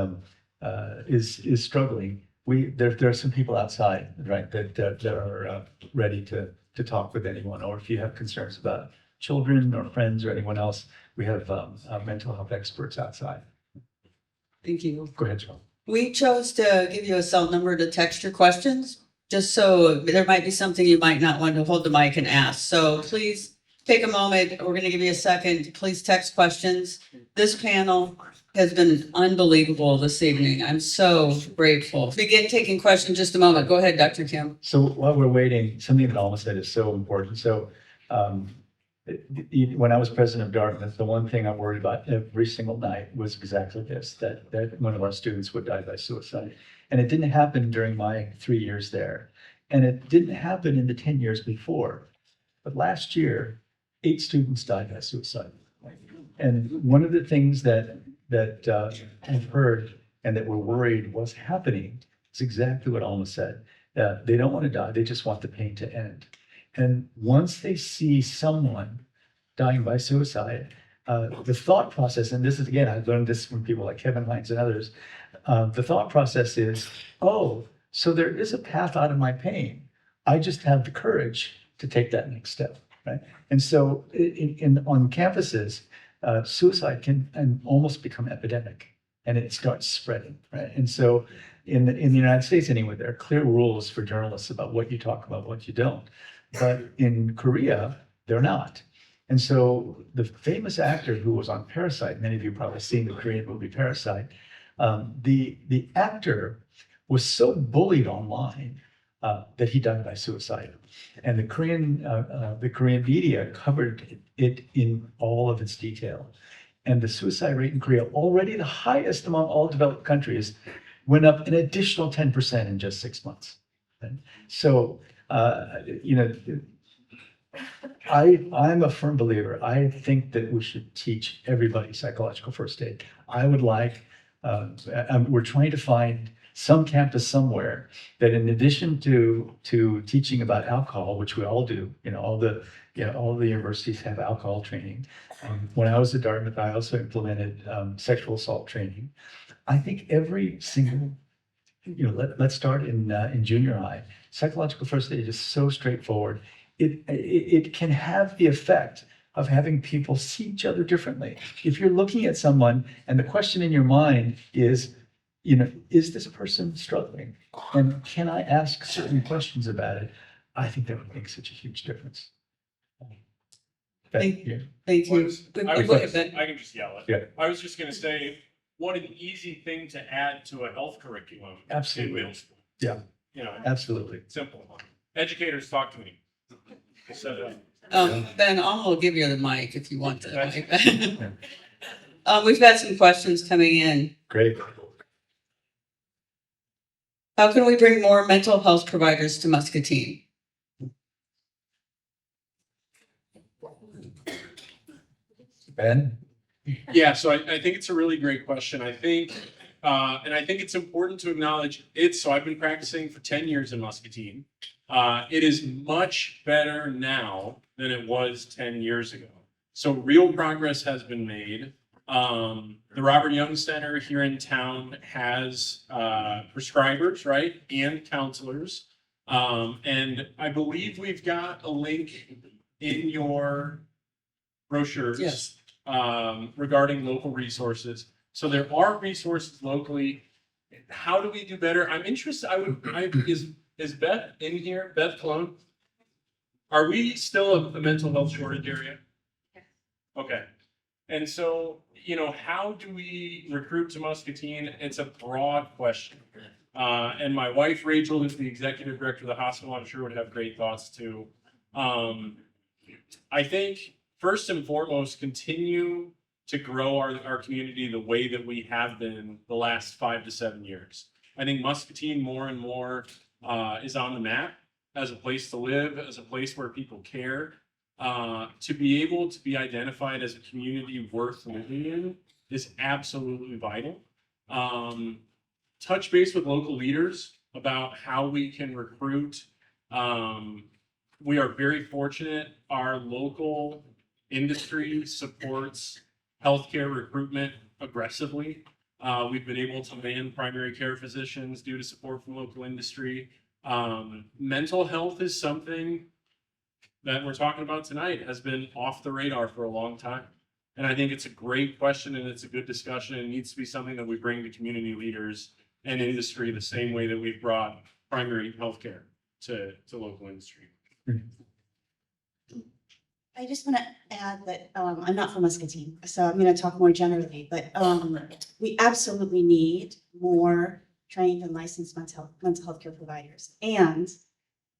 struggling, there are some people outside, right, that are ready to talk with anyone, or if you have concerns about children or friends or anyone else, we have mental health experts outside. Thank you. Go ahead, Joe. We chose to give you a cell number to text your questions, just so there might be something you might not want to hold the mic and ask. So please take a moment. We're going to give you a second. Please text questions. This panel has been unbelievable this evening. I'm so grateful. Begin taking questions in just a moment. Go ahead, Dr. Kim. So while we're waiting, something that Alma said is so important. So when I was president of Dartmouth, the one thing I worried about every single night was exactly this, that one of our students would die by suicide. And it didn't happen during my 3 years there. And it didn't happen in the 10 years before. But last year, 8 students died by suicide. And one of the things that I've heard and that we're worried was happening is exactly what Alma said. They don't want to die, they just want the pain to end. And once they see someone dying by suicide, the thought process, and this is, again, I've learned this from people like Kevin Hines and others, the thought process is, oh, so there is a path out of my pain. I just have the courage to take that next step, right? And so on campuses, suicide can almost become epidemic, and it starts spreading, right? And so in the United States anyway, there are clear rules for journalists about what you talk about, what you don't. But in Korea, they're not. And so the famous actor who was on Parasite, many of you probably seen the Korean movie Parasite, the actor was so bullied online that he died by suicide. And the Korean media covered it in all of its detail. And the suicide rate in Korea, already the highest among all developed countries, went up an additional 10% in just 6 months. And so, I'm a firm believer. I think that we should teach everybody psychological first aid. I would like, we're trying to find some campus somewhere that, in addition to teaching about alcohol, which we all do, all the universities have alcohol training. When I was at Dartmouth, I also implemented sexual assault training. I think every single, let's start in junior high. Psychological first aid is so straightforward. It can have the effect of having people see each other differently. If you're looking at someone and the question in your mind is, is this person struggling? And can I ask certain questions about it? I think that would make such a huge difference. Thank you. Thank you. I Go ahead, Ben. can just yell it. Yeah. I was just gonna say, what an easy thing to add to a health curriculum. Absolutely. In middle school. Yeah. Absolutely. Simple. Educators, talk to me. So, Ben, I'll give you the mic if you want the mic. We've got some questions coming in. Great. How can we bring more mental health providers to Muscatine? Ben? yeah, so I think it's a really great question. I think, and I think it's important to acknowledge so I've been practicing for 10 years in Muscatine. It is much better now than it was 10 years ago. So real progress has been made. The Robert Young Center here in town has prescribers, right, and counselors. And I believe we've got a link in your brochures Yes. regarding local resources. So there are resources locally. How do we do better? I'm interested. Is Beth in here? Beth Clone? Are we still a mental health shortage area? Okay. And so, how do we recruit to Muscatine? It's a broad question. And my wife, Rachel, who's the executive director of the hospital, I'm sure would have great thoughts too. I think first and foremost, continue to grow our community the way that we have been the last 5 to 7 years. I think Muscatine more and more is on the map as a place to live, as a place where people care. To be able to be identified as a community worth living in is absolutely vital. Touch base with local leaders about how we can recruit We are very fortunate. Our local industry supports healthcare recruitment aggressively. We've been able to land primary care physicians due to support from local industry. Mental health is something that we're talking about tonight has been off the radar for a long time. And I think it's a great question and it's a good discussion. It needs to be something that we bring to community leaders and industry the same way that we've brought primary healthcare to local industry. I just want to add that I'm not from Muscatine, so I'm going to talk more generally, but we absolutely need more trained and licensed mental health care providers. And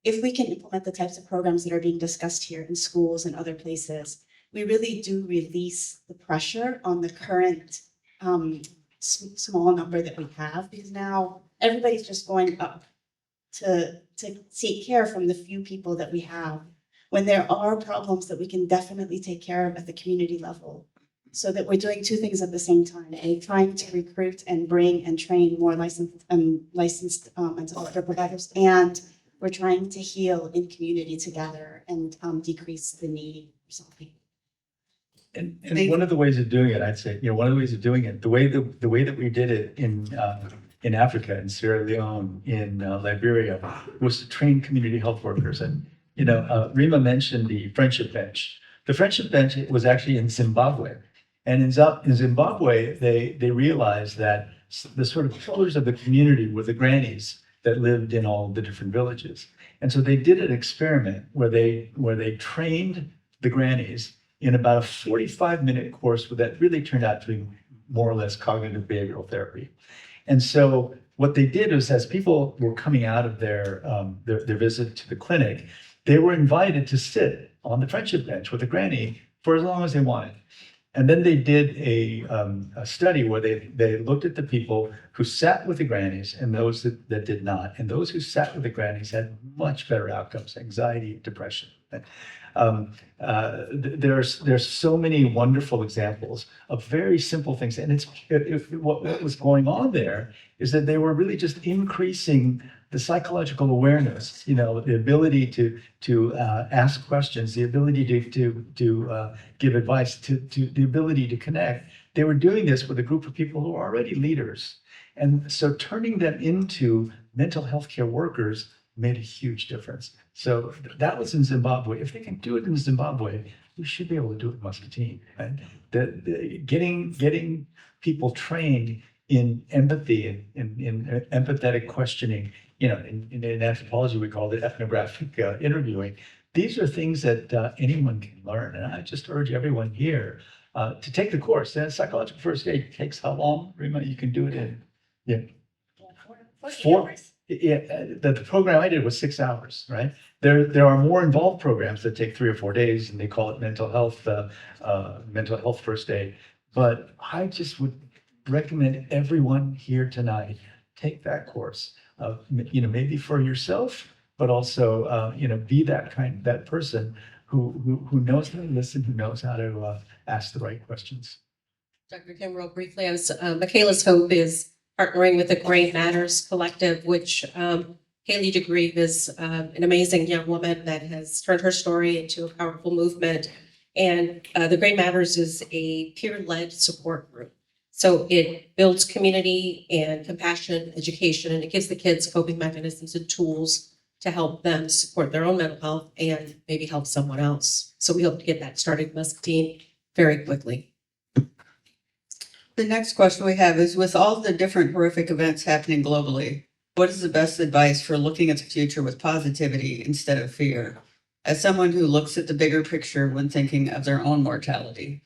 if we can implement the types of programs that are being discussed here in schools and other places, we really do release the pressure on the current small number that we have, because now everybody's just going up to seek care from the few people that we have, when there are problems that we can definitely take care of at the community level. So that we're doing two things at the same time: trying to recruit and bring and train more licensed mental health care providers, and we're trying to heal in community together and decrease the need for something. And one of the ways of doing it, I'd say, one of the ways of doing it, the way that we did it in Africa, in Sierra Leone, in Liberia, was to train community health workers. And Rima mentioned the friendship bench. The friendship bench was actually in Zimbabwe, and in Zimbabwe, they realized that the sort of pillars of the community were the grannies that lived in all the different villages, and so they did an experiment where they trained the grannies in about a 45-minute course that really turned out to be more or less cognitive behavioral therapy. And so what they did was, as people were coming out of their visit to the clinic, they were invited to sit on the friendship bench with a granny for as long as they wanted. And then they did a study where they looked at the people who sat with the grannies and those that did not. And those who sat with the grannies had much better outcomes: anxiety, depression. There's so many wonderful examples of very simple things. And what was going on there is that they were really just increasing the psychological awareness, the ability to ask questions, the ability to give advice, to the ability to connect. They were doing this with a group of people who are already leaders. And so turning them into mental health care workers made a huge difference. So that was in Zimbabwe. If they can do it in Zimbabwe, we should be able to do it in Muscatine. Right? Getting people trained in empathy and in empathetic questioning. In anthropology, we call it ethnographic interviewing. These are things that anyone can learn. And I just urge everyone here to take the course. And psychological first aid takes how long, Rima? You can do it in 4 hours. Yeah, the program I did was 6 hours, right? There are more involved programs that take 3 or 4 days, and they call it mental health first aid. But I just would recommend everyone here tonight take that course. Maybe for yourself, but also be that person who knows how to listen, who knows how to ask the right questions. Dr. Kim, real briefly, Michaela's hope is partnering with the Great Matters Collective, which Haley DeGrieve is an amazing young woman that has turned her story into a powerful movement. And the Great Matters is a peer-led support group. So it builds community and compassion, education, and it gives the kids coping mechanisms and tools to help them support their own mental health and maybe help someone else. So we hope to get that started in Muscatine very quickly. The next question we have is, with all the different horrific events happening globally, what is the best advice for looking at the future with positivity instead of fear, as someone who looks at the bigger picture when thinking of their own mortality?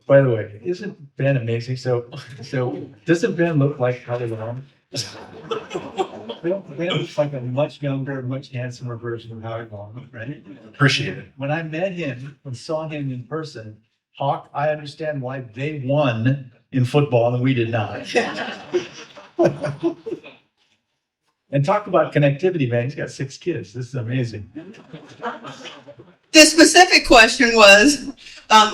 By the way, isn't Ben amazing? So doesn't Ben look like Holly Long? Ben looks like a much younger, much handsomer version of Howard Long, right? Appreciate it. When I met him and saw him in person, Hawk, I understand why they won in football and we did not. And talk about connectivity, man. He's got 6 kids. This is amazing. The specific question was,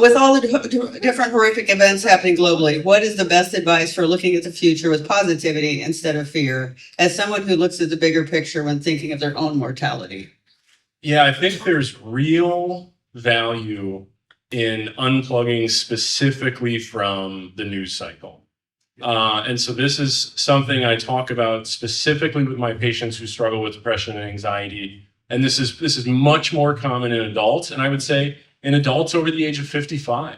With all the different horrific events happening globally, what is the best advice for looking at the future with positivity instead of fear, as someone who looks at the bigger picture when thinking of their own mortality? Yeah, I think there's real value in unplugging specifically from the news cycle. And so this is something I talk about specifically with my patients who struggle with depression and anxiety. And this is much more common in adults, and I would say in adults over the age of 55.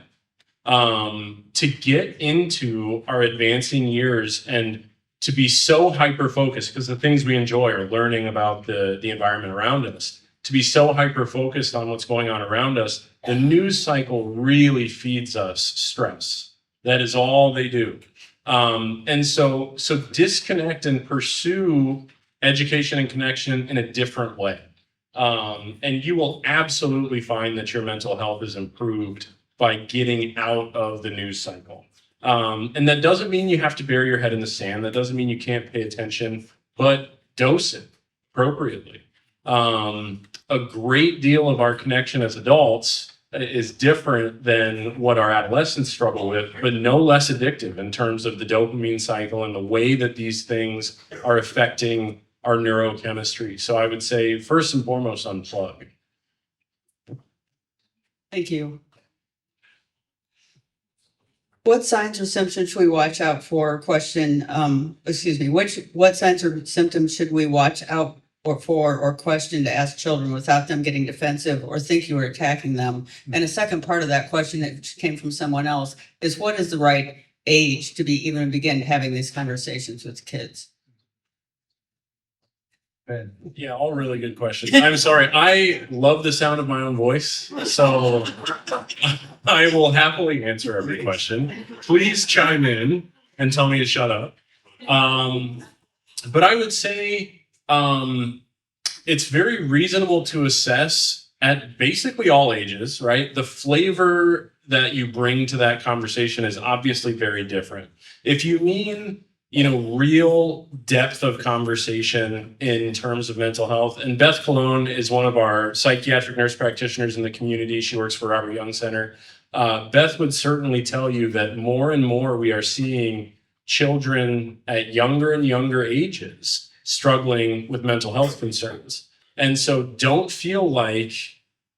To get into our advancing years and to be so hyper-focused, because the things we enjoy are learning about the environment around us, to be so hyper-focused on what's going on around us, the news cycle really feeds us stress. That is all they do. And so disconnect and pursue education and connection in a different way. And you will absolutely find that your mental health is improved by getting out of the news cycle. And that doesn't mean you have to bury your head in the sand. That doesn't mean you can't pay attention, but dose it appropriately. A great deal of our connection as adults is different than what our adolescents struggle with, but no less addictive in terms of the dopamine cycle and the way that these things are affecting our neurochemistry. So I would say first and foremost, unplug. Thank you. What signs or symptoms should we watch out for? What signs or symptoms should we watch out for or question to ask children without them getting defensive or think you are attacking them? And a second part of that question that came from someone else is, what is the right age to be even begin having these conversations with kids? Yeah, all really good questions. I'm sorry. I love the sound of my own voice, so I will happily answer every question. Please chime in and tell me to shut up. But I would say it's very reasonable to assess at basically all ages, right? The flavor that you bring to that conversation is obviously very different. If you mean real depth of conversation in terms of mental health. And Beth Colon is one of our psychiatric nurse practitioners in the community. She works for Robert Young Center. Beth would certainly tell you that more and more we are seeing children at younger and younger ages struggling with mental health concerns. And so don't feel like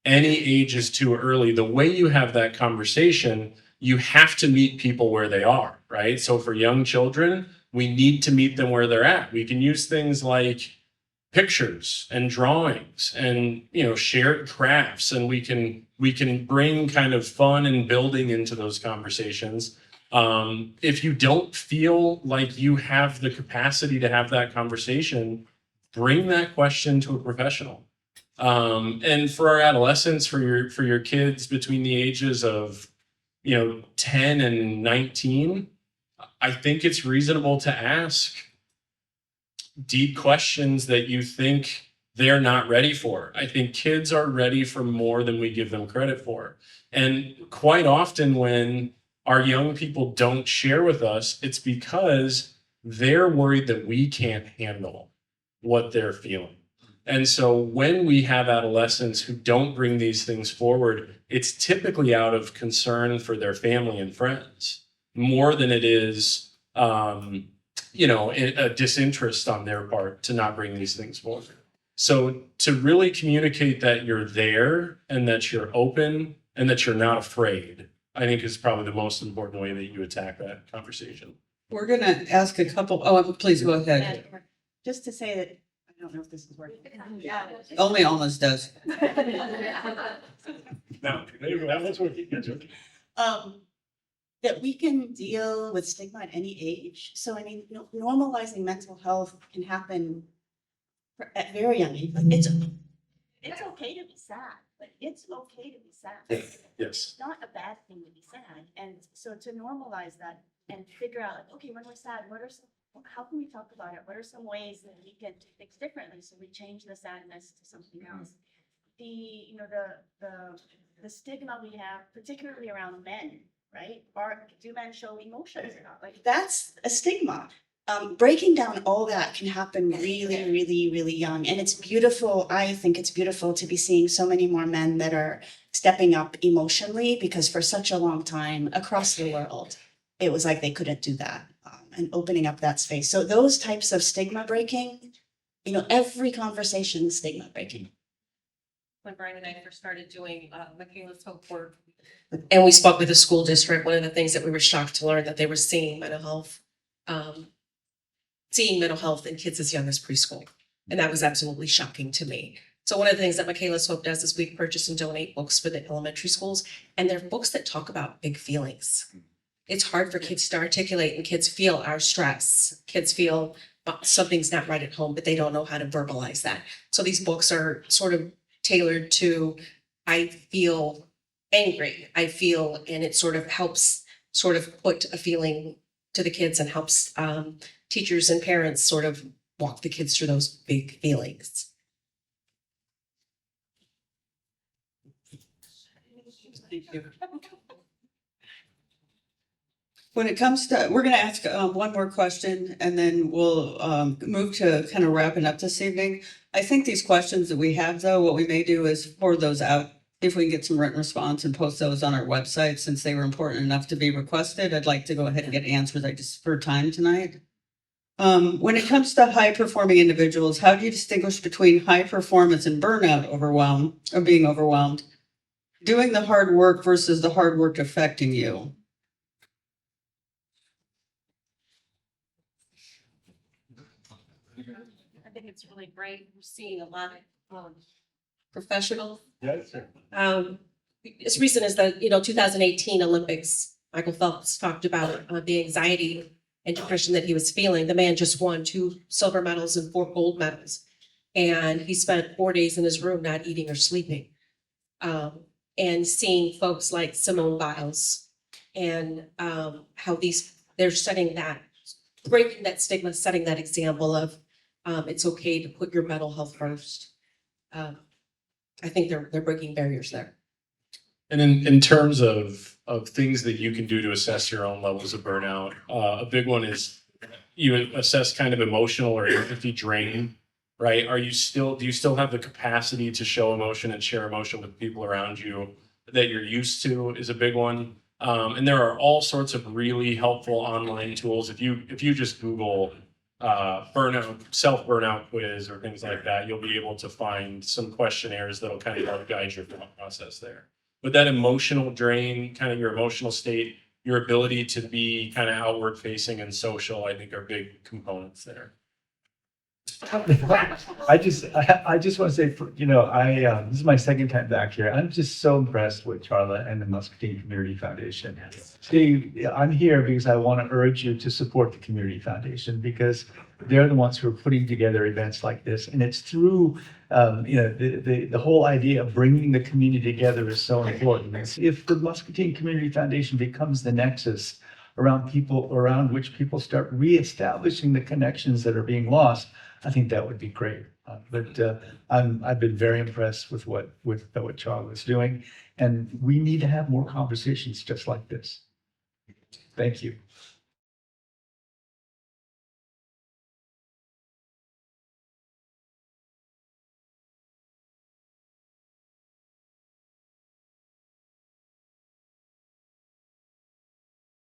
any age is too early. The way you have that conversation, you have to meet people where they are, right? So for young children, we need to meet them where they're at. We can use things like pictures and drawings and shared crafts, and we can bring kind of fun and building into those conversations. If you don't feel like you have the capacity to have that conversation, bring that question to a professional. And for our adolescents, for your kids between the ages of 10 and 19, I think it's reasonable to ask deep questions that you think they're not ready for. I think kids are ready for more than we give them credit for. And quite often when our young people don't share with us, it's because they're worried that we can't handle what they're feeling. And so when we have adolescents who don't bring these things forward, it's typically out of concern for their family and friends, more than it is, a disinterest on their part to not bring these things forward. So to really communicate that you're there and that you're open and that you're not afraid, I think is probably the most important way that you attack that conversation. We're going to ask a couple. Oh, please go ahead. Just to say that, I don't know if this is working. Only Alma's does. Now, that's working. That we can deal with stigma at any age. So, normalizing mental health can happen at very young age. Like it's okay to be sad. Like it's okay to be sad. Yes. It's not a bad thing to be sad. And so to normalize that and figure out, like, okay, when we're sad, how can we talk about it? What are some ways that we can do things differently so we change the sadness to something else? The stigma we have, particularly around men, right? Do men show emotions or not? Like that's a stigma. Breaking down all that can happen really, really, really young. And it's beautiful. I think it's beautiful to be seeing so many more men that are stepping up emotionally, because for such a long time across the world, it was like they couldn't do that, and opening up that space. So those types of stigma breaking, every conversation is stigma breaking. When Brian and I first started doing Michaela's Hope work, and we spoke with the school district, one of the things that we were shocked to learn that they were seeing mental health in kids as young as preschool. And that was absolutely shocking to me. So one of the things that Michaela's Hope does is we purchase and donate books for the elementary schools, and they're books that talk about big feelings. It's hard for kids to articulate, and kids feel our stress. Kids feel something's not right at home, but they don't know how to verbalize that. So these books are sort of tailored to, I feel angry, and it sort of helps sort of put a feeling to the kids and helps teachers and parents sort of walk the kids through those big feelings. Thank you. When it comes to, we're going to ask one more question, and then we'll move to kind of wrapping up this evening. I think these questions that we have, though, what we may do is forward those out, if we can get some written response, and post those on our website, since they were important enough to be requested. I'd like to go ahead and get answers. I just for time tonight. When it comes to high performing individuals, how do you distinguish between high performance and burnout, being overwhelmed, doing the hard work versus the hard work affecting you? I think it's really great. We're seeing a lot of professionals. Yes, sir. As recent as the 2018 Olympics, Michael Phelps talked about the anxiety and depression that he was feeling. The man just won 2 silver medals and 4 gold medals, and he spent 4 days in his room not eating or sleeping. And seeing folks like Simone Biles and how they're setting that, breaking that stigma, setting that example of it's okay to put your mental health first. I think they're breaking barriers there. And in terms of things that you can do to assess your own levels of burnout, a big one is you assess kind of emotional or empathy drain, right? Do you still have the capacity to show emotion and share emotion with people around you that you're used to is a big one. And there are all sorts of really helpful online tools. If you just Google self-burnout quiz or things like that, you'll be able to find some questionnaires that'll kind of help guide your thought process there. But that emotional drain, kind of your emotional state, your ability to be kind of outward facing and social, I think are big components there. I just want to say, this is my second time back here. I'm just so impressed with Charla and the Muscatine Community Foundation. See, I'm here because I want to urge you to support the Community Foundation, because they're the ones who are putting together events like this, and it's through the whole idea of bringing the community together is so important. If the Muscatine Community Foundation becomes the nexus around which people start reestablishing the connections that are being lost, I think that would be great. I've been very impressed with what Charlie is doing, and we need to have more conversations just like this. Thank you.